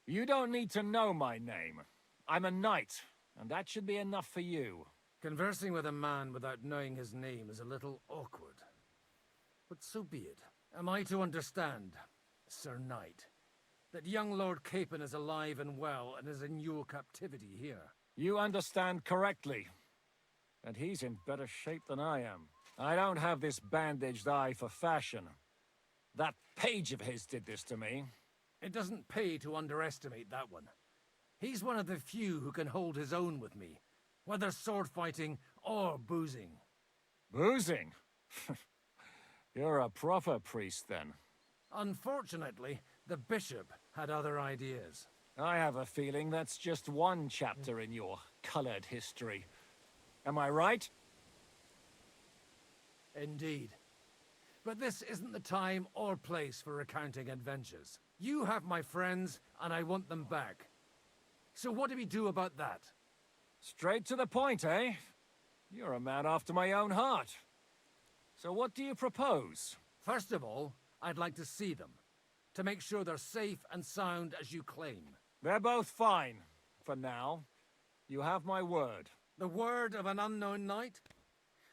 You don't need to know my name. I'm a knight, and that should be enough for you. Conversing with a man without knowing his name is a little awkward. But so be it. Am I to understand, Sir Knight, that young Lord Capon is alive and well and is in your captivity here? You understand correctly. And he's in better shape than I am. I don't have this bandaged eye for fashion. That page of his did this to me. It doesn't pay to underestimate that one. He's one of the few who can hold his own with me, whether sword fighting or boozing. Boozing? You're a proper priest, then. Unfortunately, the bishop had other ideas. I have a feeling that's just one chapter in your colored history. Am I right? Indeed. But this isn't the time or place for recounting adventures. You have my friends, and I want them back. So what do we do about that? Straight to the point, eh? You're a man after my own heart. So what do you propose? First of all, I'd like to see them, to make sure they're safe and sound as you claim. They're both fine, for now. You have my word. The word of an unknown knight?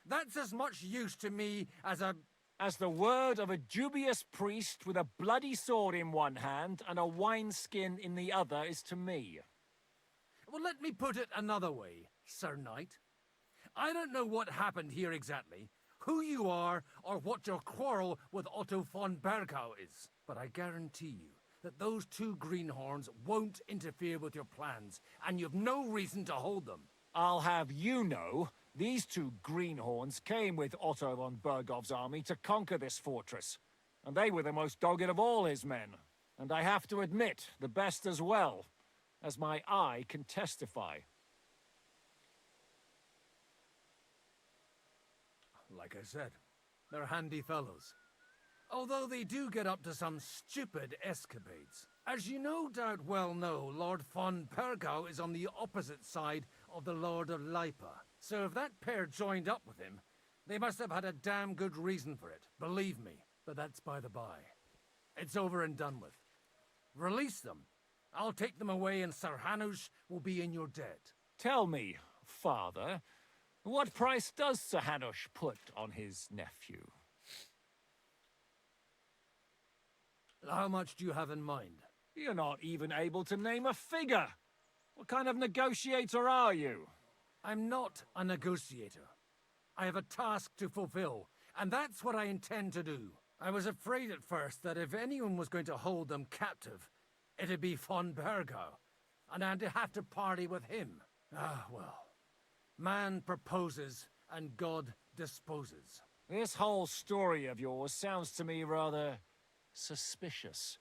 That's as much use to me as the word of a dubious priest with a bloody sword in one hand and a wineskin in the other is to me. Well, let me put it another way, Sir Knight. I don't know what happened here exactly, who you are, or what your quarrel with Otto von Bergau is. But I guarantee you that those two greenhorns won't interfere with your plans, and you've no reason to hold them. I'll have you know, these two greenhorns came with Otto von Bergov's army to conquer this fortress, and they were the most dogged of all his men. And I have to admit, the best as well, as my eye can testify. Like I said, they're handy fellows. Although they do get up to some stupid escapades. As you no doubt well know, Lord von Bergau is on the opposite side of the Lord of Lipa. So if that pair joined up with him, they must have had a damn good reason for it, believe me. But that's by the by. It's over and done with. Release them. I'll take them away and Sir Hanush will be in your debt. Tell me, Father, what price does Sir Hanush put on his nephew? How much do you have in mind? You're not even able to name a figure. What kind of negotiator are you? I'm not a negotiator. I have a task to fulfill, and that's what I intend to do. I was afraid at first that if anyone was going to hold them captive, it'd be von Bergau, and I'd have to party with him. Ah, well. Man proposes, and God disposes. This whole story of yours sounds to me rather suspicious.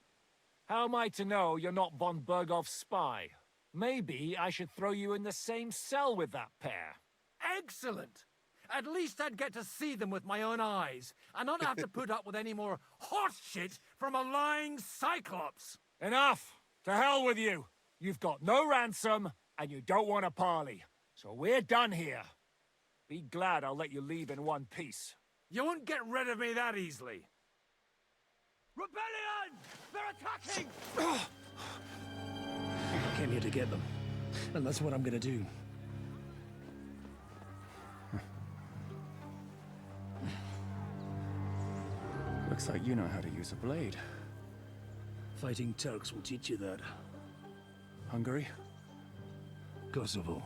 How am I to know you're not von Bergov's spy? Maybe I should throw you in the same cell with that pair. Excellent! At least I'd get to see them with my own eyes, and not have to put up with any more horse shit from a lying cyclops! Enough! To hell with you! You've got no ransom, and you don't want a parley. So we're done here. Be glad I'll let you leave in one piece. You won't get rid of me that easily. Rebellion! They're attacking! I came here to get them, and that's what I'm gonna do. Looks like you know how to use a blade. Fighting Turks will teach you that. Hungary? Kosovo.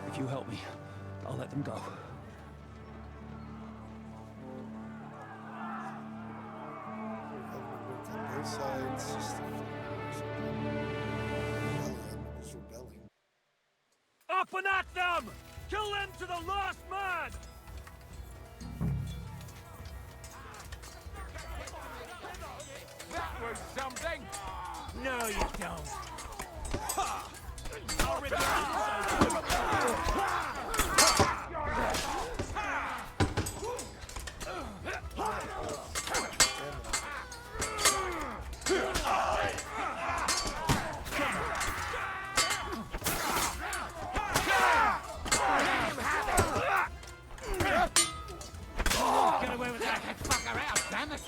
If you help me, I'll let them go. Both sides, just rebelling. Up and at them! Kill them to the last man! That was something! No, you don't. I'll rip your Get away with that fucker out, damn it!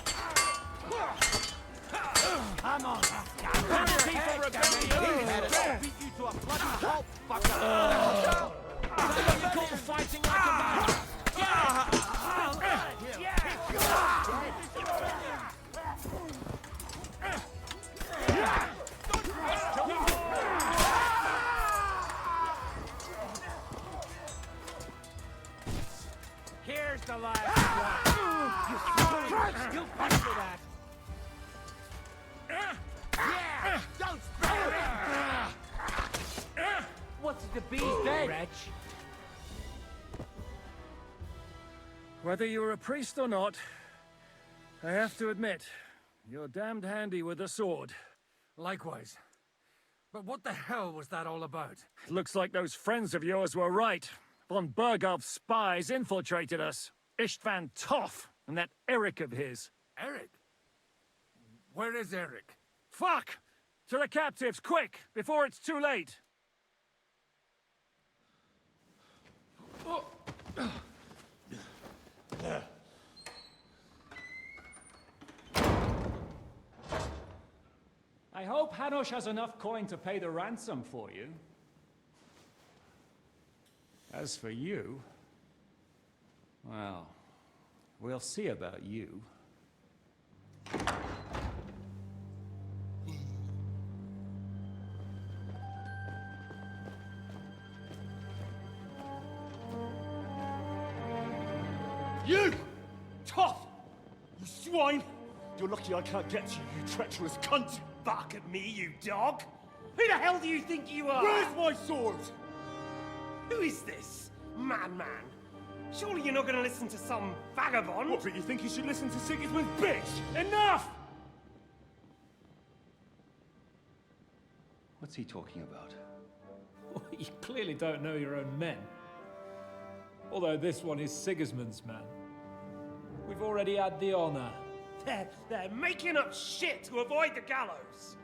Come on, people rebellion! Beat you to a bloody pulp, fucker! You call fighting like a man? Here's the last one! You fight for that! Yeah! Don't spare it! What's the beast dead? Wretch. Whether you're a priest or not, I have to admit, you're damned handy with a sword. Likewise. But what the hell was that all about? It looks like those friends of yours were right. Von Bergov's spies infiltrated us. Istvan Toth and that Eric of his. Eric? Where is Eric? Fuck! To the captives, quick! Before it's too late! I hope Hanush has enough coin to pay the ransom for you. As for you, well, we'll see about you. You! Tough! You swine! You're lucky I can't get to you, you treacherous cunt! Bark at me, you dog! Who the hell do you think you are? Where's my sword? Who is this? Man. Surely you're not gonna listen to some vagabond? What, but you think you should listen to Sigismund's bitch? Enough! What's he talking about? You clearly don't know your own men. Although this one is Sigismund's man. We've already had the honor. They're making up shit to avoid the gallows!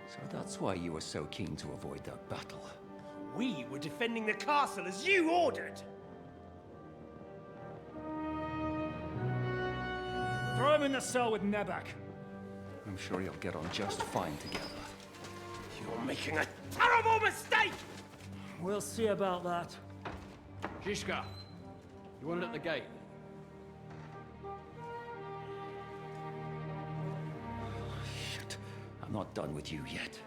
So that's why you were so keen to avoid that battle. We were defending the castle as you ordered! Throw him in the cell with Nebak. I'm sure you'll get on just fine together. You're making a terrible mistake! We'll see about that. Zhishka, you want it at the gate? Shit, I'm not done with you yet.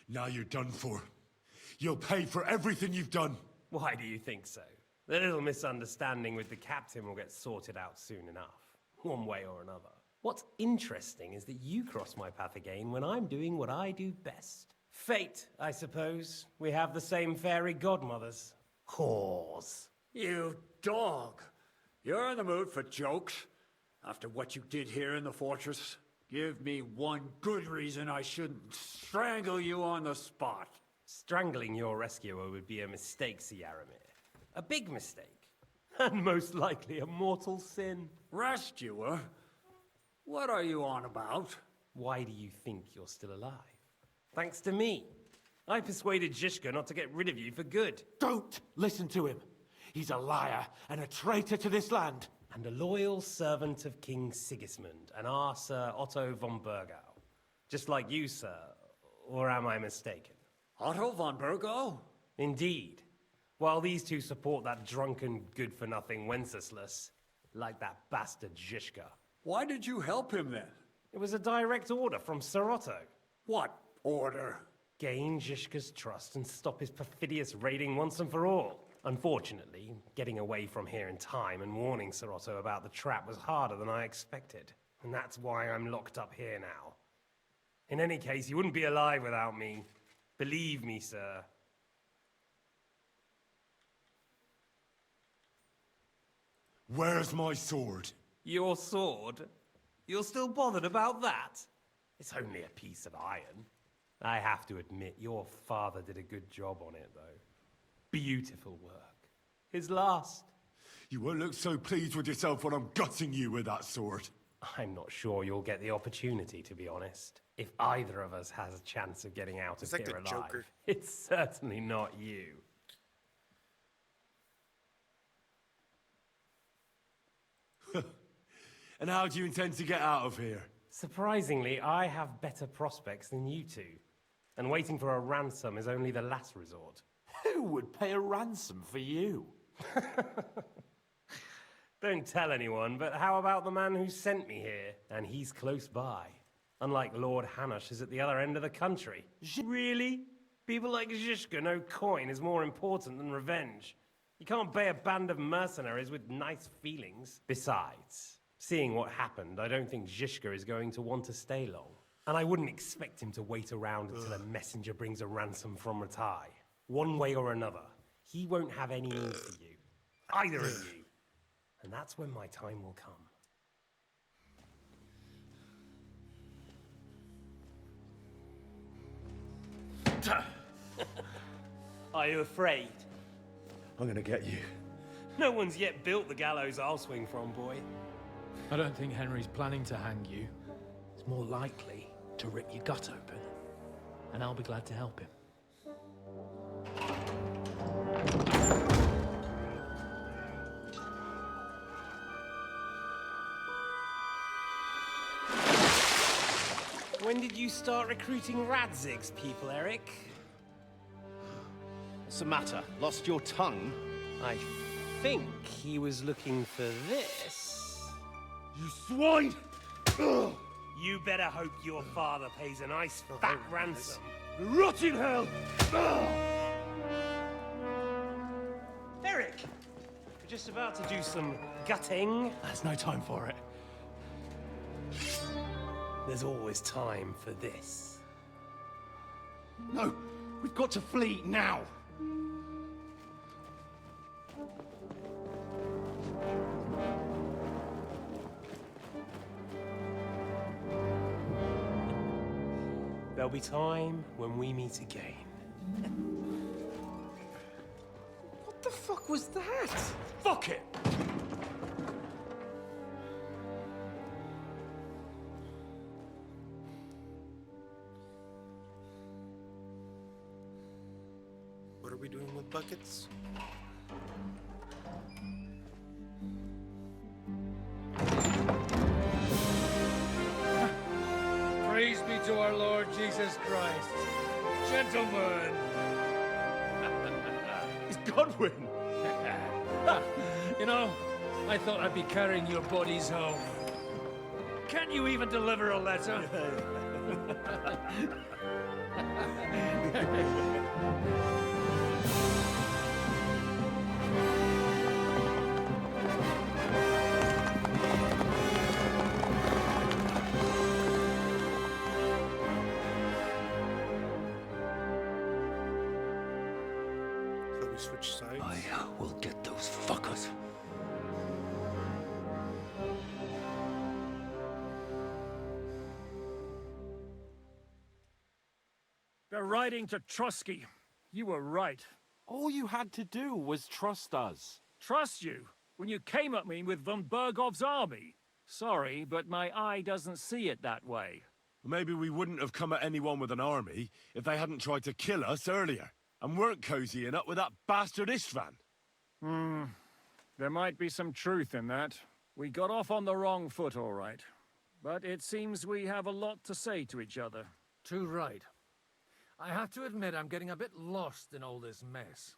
Now you're done for. You'll pay for everything you've done. Why do you think so? The little misunderstanding with the captain will get sorted out soon enough, one way or another. What's interesting is that you cross my path again when I'm doing what I do best. Fate, I suppose. We have the same fairy godmothers. Whores. You dog! You're in the mood for jokes? After what you did here in the fortress? Give me one good reason I shouldn't strangle you on the spot. Strangling your rescuer would be a mistake, Yaramir. A big mistake. And most likely a mortal sin. Rescuer? What are you on about? Why do you think you're still alive? Thanks to me. I persuaded Zhishka not to get rid of you for good. Don't listen to him. He's a liar and a traitor to this land. And a loyal servant of King Sigismund and our Sir Otto von Burgau. Just like you, sir. Or am I mistaken? Otto von Burgau? Indeed. While these two support that drunken, good-for-nothing Wenceslas, like that bastard Zhishka. Why did you help him then? It was a direct order from Sir Otto. What order? Gain Zhishka's trust and stop his perfidious raiding once and for all. Unfortunately, getting away from here in time and warning Sir Otto about the trap was harder than I expected. And that's why I'm locked up here now. In any case, you wouldn't be alive without me. Believe me, sir. Where's my sword? Your sword? You're still bothered about that? It's only a piece of iron. I have to admit, your father did a good job on it, though. Beautiful work. His last. You won't look so pleased with yourself when I'm gutting you with that sword. I'm not sure you'll get the opportunity, to be honest. If either of us has a chance of getting out of here alive. Joker. It's certainly not you. And how do you intend to get out of here? Surprisingly, I have better prospects than you two. And waiting for a ransom is only the last resort. Who would pay a ransom for you? Don't tell anyone, but how about the man who sent me here? And he's close by. Unlike Lord Hanush is at the other end of the country. Really? People like Zhishka know coin is more important than revenge. You can't pay a band of mercenaries with nice feelings. Besides, seeing what happened, I don't think Zhishka is going to want to stay long. And I wouldn't expect him to wait around until a messenger brings a ransom from Ratai. One way or another, he won't have any need for you. Either of you. And that's when my time will come. Gutter! Are you afraid? I'm gonna get you. No one's yet built the gallows I'll swing from, boy. I don't think Henry's planning to hang you. It's more likely to rip your gut open. And I'll be glad to help him. When did you start recruiting Radzig's people, Eric? What's the matter? Lost your tongue? I think he was looking for this. You swine! You better hope your father pays a nice fat ransom. Rot in hell! Eric! We're just about to do some gutting. There's no time for it. There's always time for this. No, we've got to flee now. There'll be time when we meet again. What the fuck was that? Fuck it! What are we doing with buckets? Praise be to our Lord Jesus Christ. Gentlemen! It's Godwin! You know, I thought I'd be carrying your bodies home. Can't you even deliver a letter? So we switch sides? I will get those fuckers. They're riding to Trusky. You were right. All you had to do was trust us. Trust you? When you came at me with von Bergov's army? Sorry, but my eye doesn't see it that way. Maybe we wouldn't have come at anyone with an army if they hadn't tried to kill us earlier, and weren't cozying up with that bastard Istvan. There might be some truth in that. We got off on the wrong foot, all right. But it seems we have a lot to say to each other. Too right. I have to admit I'm getting a bit lost in all this mess.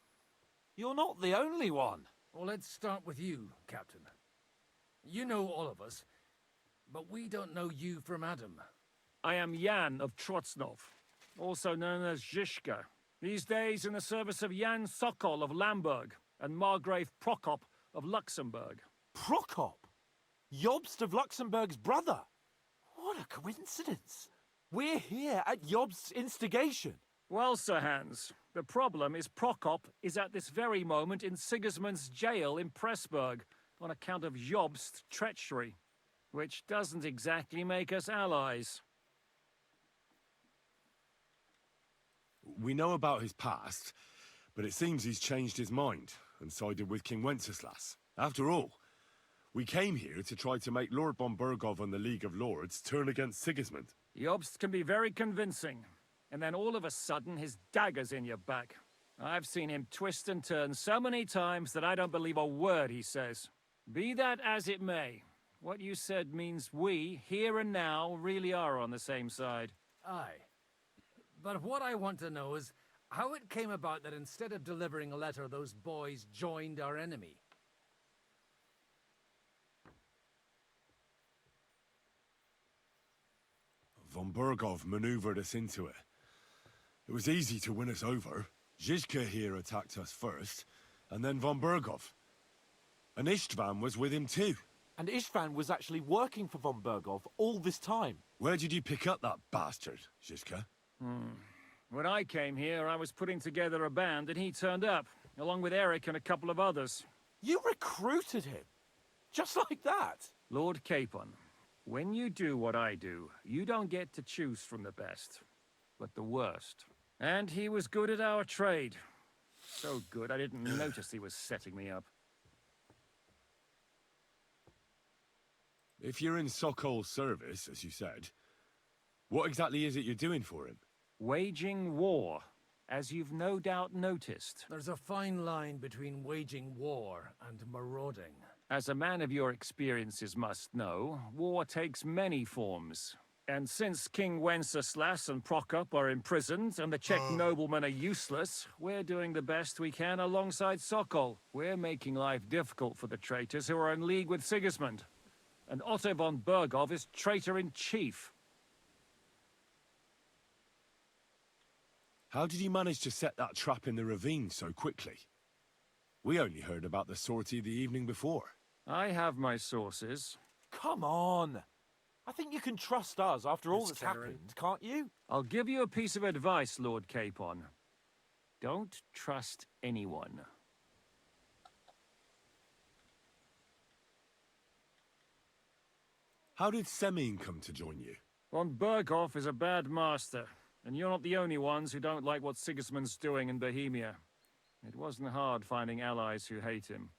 You're not the only one. Well, let's start with you, Captain. You know all of us, but we don't know you from Adam. I am Jan of Trotsnov, also known as Zhishka. These days in the service of Jan Sokol of Lamberg and Margrave Prokop of Luxembourg. Prokop? Jobst of Luxembourg's brother? What a coincidence. We're here at Jobst's instigation. Well, Sir Hans, the problem is Prokop is at this very moment in Sigismund's jail in Pressburg on account of Jobst's treachery, which doesn't exactly make us allies. We know about his past, but it seems he's changed his mind and sided with King Wenceslas. After all, we came here to try to make Lord von Bergov and the League of Lords turn against Sigismund. Jobst can be very convincing, and then all of a sudden his dagger's in your back. I've seen him twist and turn so many times that I don't believe a word he says. Be that as it may, what you said means we, here and now, really are on the same side. Aye. But what I want to know is how it came about that instead of delivering a letter, those boys joined our enemy. Von Bergov maneuvered us into it. It was easy to win us over. Zhizka here attacked us first, and then von Bergov. And Istvan was with him too. And Istvan was actually working for von Bergov all this time. Where did you pick up that bastard, Zhizka? When I came here, I was putting together a band, and he turned up, along with Eric and a couple of others. You recruited him? Just like that? Lord Capon, when you do what I do, you don't get to choose from the best, but the worst. And he was good at our trade. So good, I didn't notice he was setting me up. If you're in Sokol's service, as you said, what exactly is it you're doing for him? Waging war, as you've no doubt noticed. There's a fine line between waging war and marauding. As a man of your experiences must know, war takes many forms. And since King Wenceslas and Prokop are imprisoned and the Czech noblemen are useless, we're doing the best we can alongside Sokol. We're making life difficult for the traitors who are in league with Sigismund. And Otto von Bergov is traitor-in-chief. How did you manage to set that trap in the ravine so quickly? We only heard about the sortie the evening before. I have my sources. Come on! I think you can trust us after all that's happened, can't you? I'll give you a piece of advice, Lord Capon. Don't trust anyone. How did Semyon come to join you? Von Berghoff is a bad master, and you're not the only ones who don't like what Sigismund's doing in Bohemia. It wasn't hard finding allies who hate him.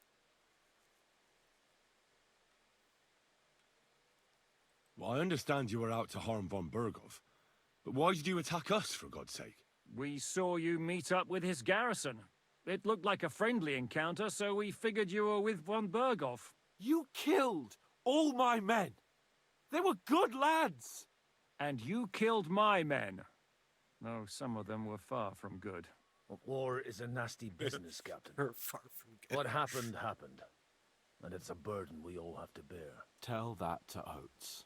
Well, I understand you were out to harm von Berghoff, but why did you attack us, for God's sake? We saw you meet up with his garrison. It looked like a friendly encounter, so we figured you were with von Berghoff. You killed all my men! They were good lads! And you killed my men. Though some of them were far from good. War is a nasty business, Captain. Far from good. What happened, happened. And it's a burden we all have to bear. Tell that to Oates.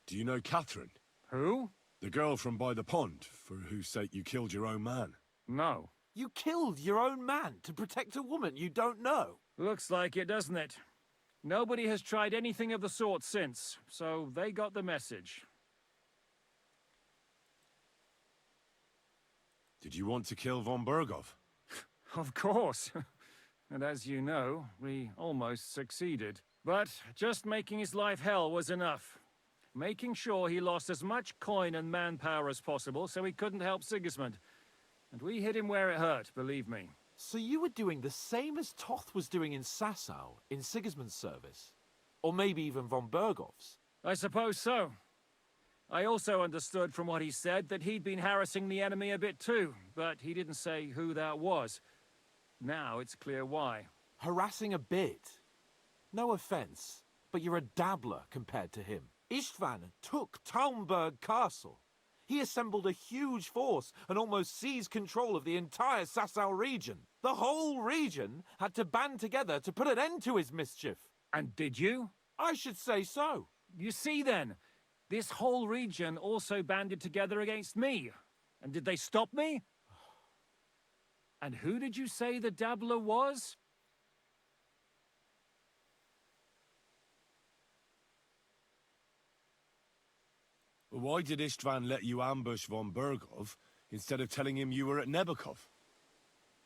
Do you know Catherine? Who? The girl from by the pond, for whose sake you killed your own man. No. You killed your own man to protect a woman you don't know. Looks like it, doesn't it? Nobody has tried anything of the sort since, so they got the message. Did you want to kill von Berghoff? Of course. And as you know, we almost succeeded. But just making his life hell was enough. Making sure he lost as much coin and manpower as possible so he couldn't help Sigismund. And we hit him where it hurt, believe me. So you were doing the same as Toth was doing in Sasau, in Sigismund's service? Or maybe even von Berghoff's? I suppose so. I also understood from what he said that he'd been harassing the enemy a bit too, but he didn't say who that was. Now it's clear why. Harassing a bit? No offense, but you're a dabbler compared to him. Istvan took Talmberg Castle. He assembled a huge force and almost seized control of the entire Sasau region. The whole region had to band together to put an end to his mischief. And did you? I should say so. You see then, this whole region also banded together against me. And did they stop me? And who did you say the dabbler was? Why did Istvan let you ambush von Berghoff instead of telling him you were at Nebukov?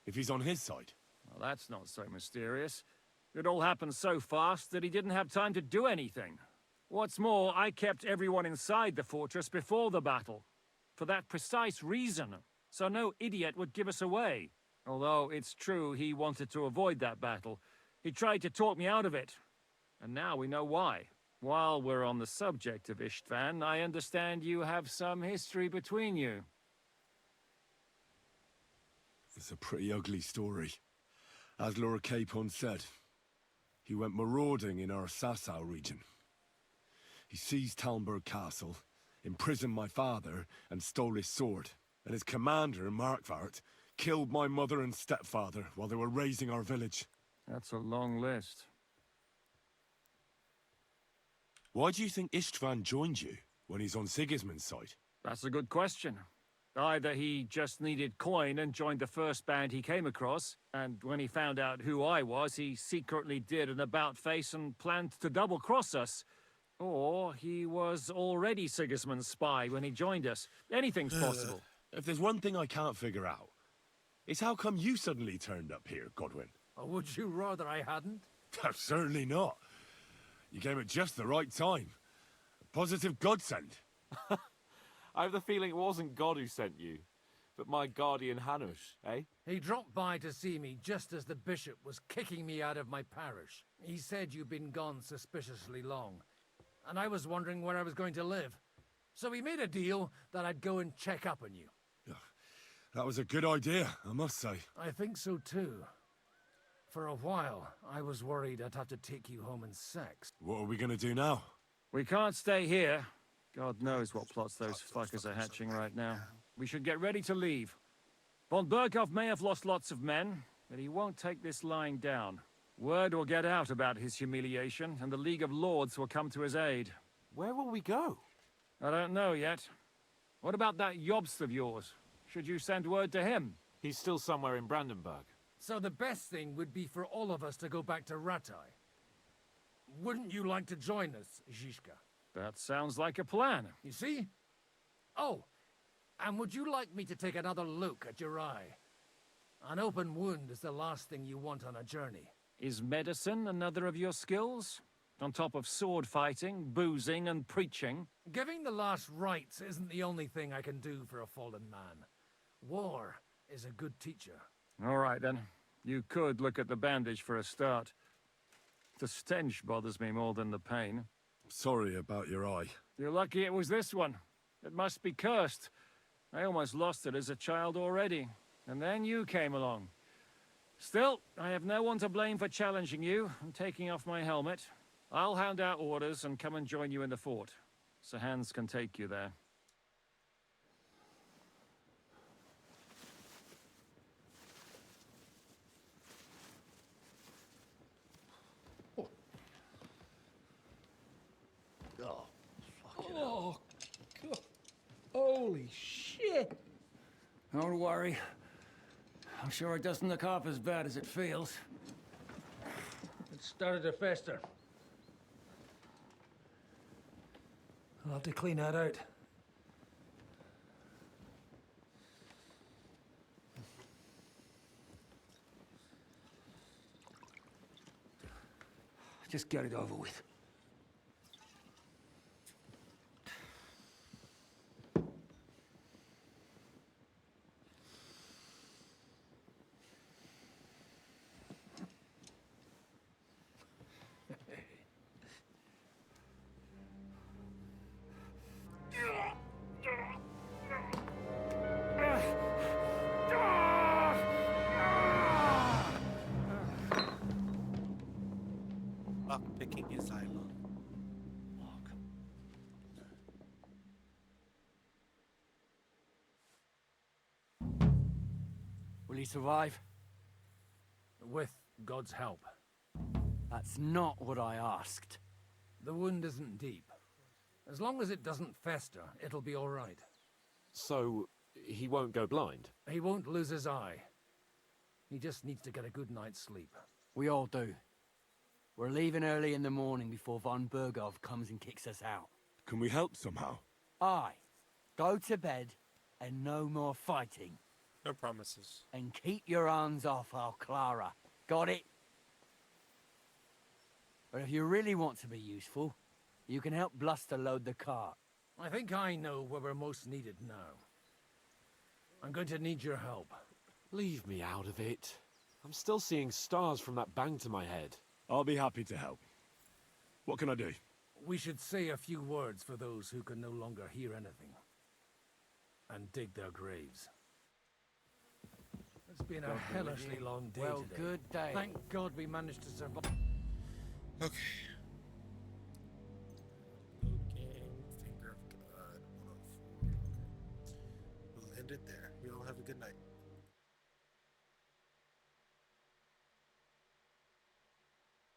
If he's on his side. Well, that's not so mysterious. It all happened so fast that he didn't have time to do anything. What's more, I kept everyone inside the fortress before the battle. For that precise reason. So no idiot would give us away. Although it's true he wanted to avoid that battle. He tried to talk me out of it. And now we know why. While we're on the subject of Istvan, I understand you have some history between you. It's a pretty ugly story. As Lord Capon said, he went marauding in our Sasau region. He seized Talmberg Castle, imprisoned my father, and stole his sword. And his commander, Markvart, killed my mother and stepfather while they were raising our village. That's a long list. Why do you think Istvan joined you when he's on Sigismund's side? That's a good question. Either he just needed coin and joined the first band he came across, and when he found out who I was, he secretly did an about-face and planned to double-cross us. Or he was already Sigismund's spy when he joined us. Anything's possible. If there's one thing I can't figure out, it's how come you suddenly turned up here, Godwin? Or would you rather I hadn't? Certainly not. You came at just the right time. A positive godsend. I have the feeling it wasn't God who sent you, but my guardian Hanush, eh? He dropped by to see me just as the bishop was kicking me out of my parish. He said you'd been gone suspiciously long, and I was wondering where I was going to live. So we made a deal that I'd go and check up on you. That was a good idea, I must say. I think so too. For a while, I was worried I'd have to take you home in sex. What are we gonna do now? We can't stay here. God knows what plots those fuckers are hatching right now. We should get ready to leave. Von Berghoff may have lost lots of men, but he won't take this lying down. Word will get out about his humiliation, and the League of Lords will come to his aid. Where will we go? I don't know yet. What about that Jobst of yours? Should you send word to him? He's still somewhere in Brandenburg. So the best thing would be for all of us to go back to Ratai. Wouldn't you like to join us, Zizka? That sounds like a plan. You see? Oh, and would you like me to take another look at your eye? An open wound is the last thing you want on a journey. Is medicine another of your skills? On top of sword fighting, boozing, and preaching? Giving the last rites isn't the only thing I can do for a fallen man. War is a good teacher. All right, then. You could look at the bandage for a start. The stench bothers me more than the pain. Sorry about your eye. You're lucky it was this one. It must be cursed. I almost lost it as a child already. And then you came along. Still, I have no one to blame for challenging you and taking off my helmet. I'll hand out orders and come and join you in the fort. Sir Hans can take you there. Oh, fucking hell. God. Holy shit! Don't worry. I'm sure it doesn't look half as bad as it feels. It started to fester. I'll have to clean that out. Just get it over with. Picking his eye long. Will he survive? With God's help. That's not what I asked. The wound isn't deep. As long as it doesn't fester, it'll be all right. So, he won't go blind? He won't lose his eye. He just needs to get a good night's sleep. We all do. We're leaving early in the morning before von Berghoff comes and kicks us out. Can we help somehow? Aye. Go to bed and no more fighting. No promises. And keep your hands off our Clara. Got it? But if you really want to be useful, you can help Bluster load the cart. I think I know where we're most needed now. I'm going to need your help. Leave me out of it. I'm still seeing stars from that bang to my head. I'll be happy to help. What can I do? We should say a few words for those who can no longer hear anything. And dig their graves. It's been a hellishly long day Well, today. good day. Thank God we managed to survive. Okay. Okay, finger of God. 104. We'll end it there. We all have a good night.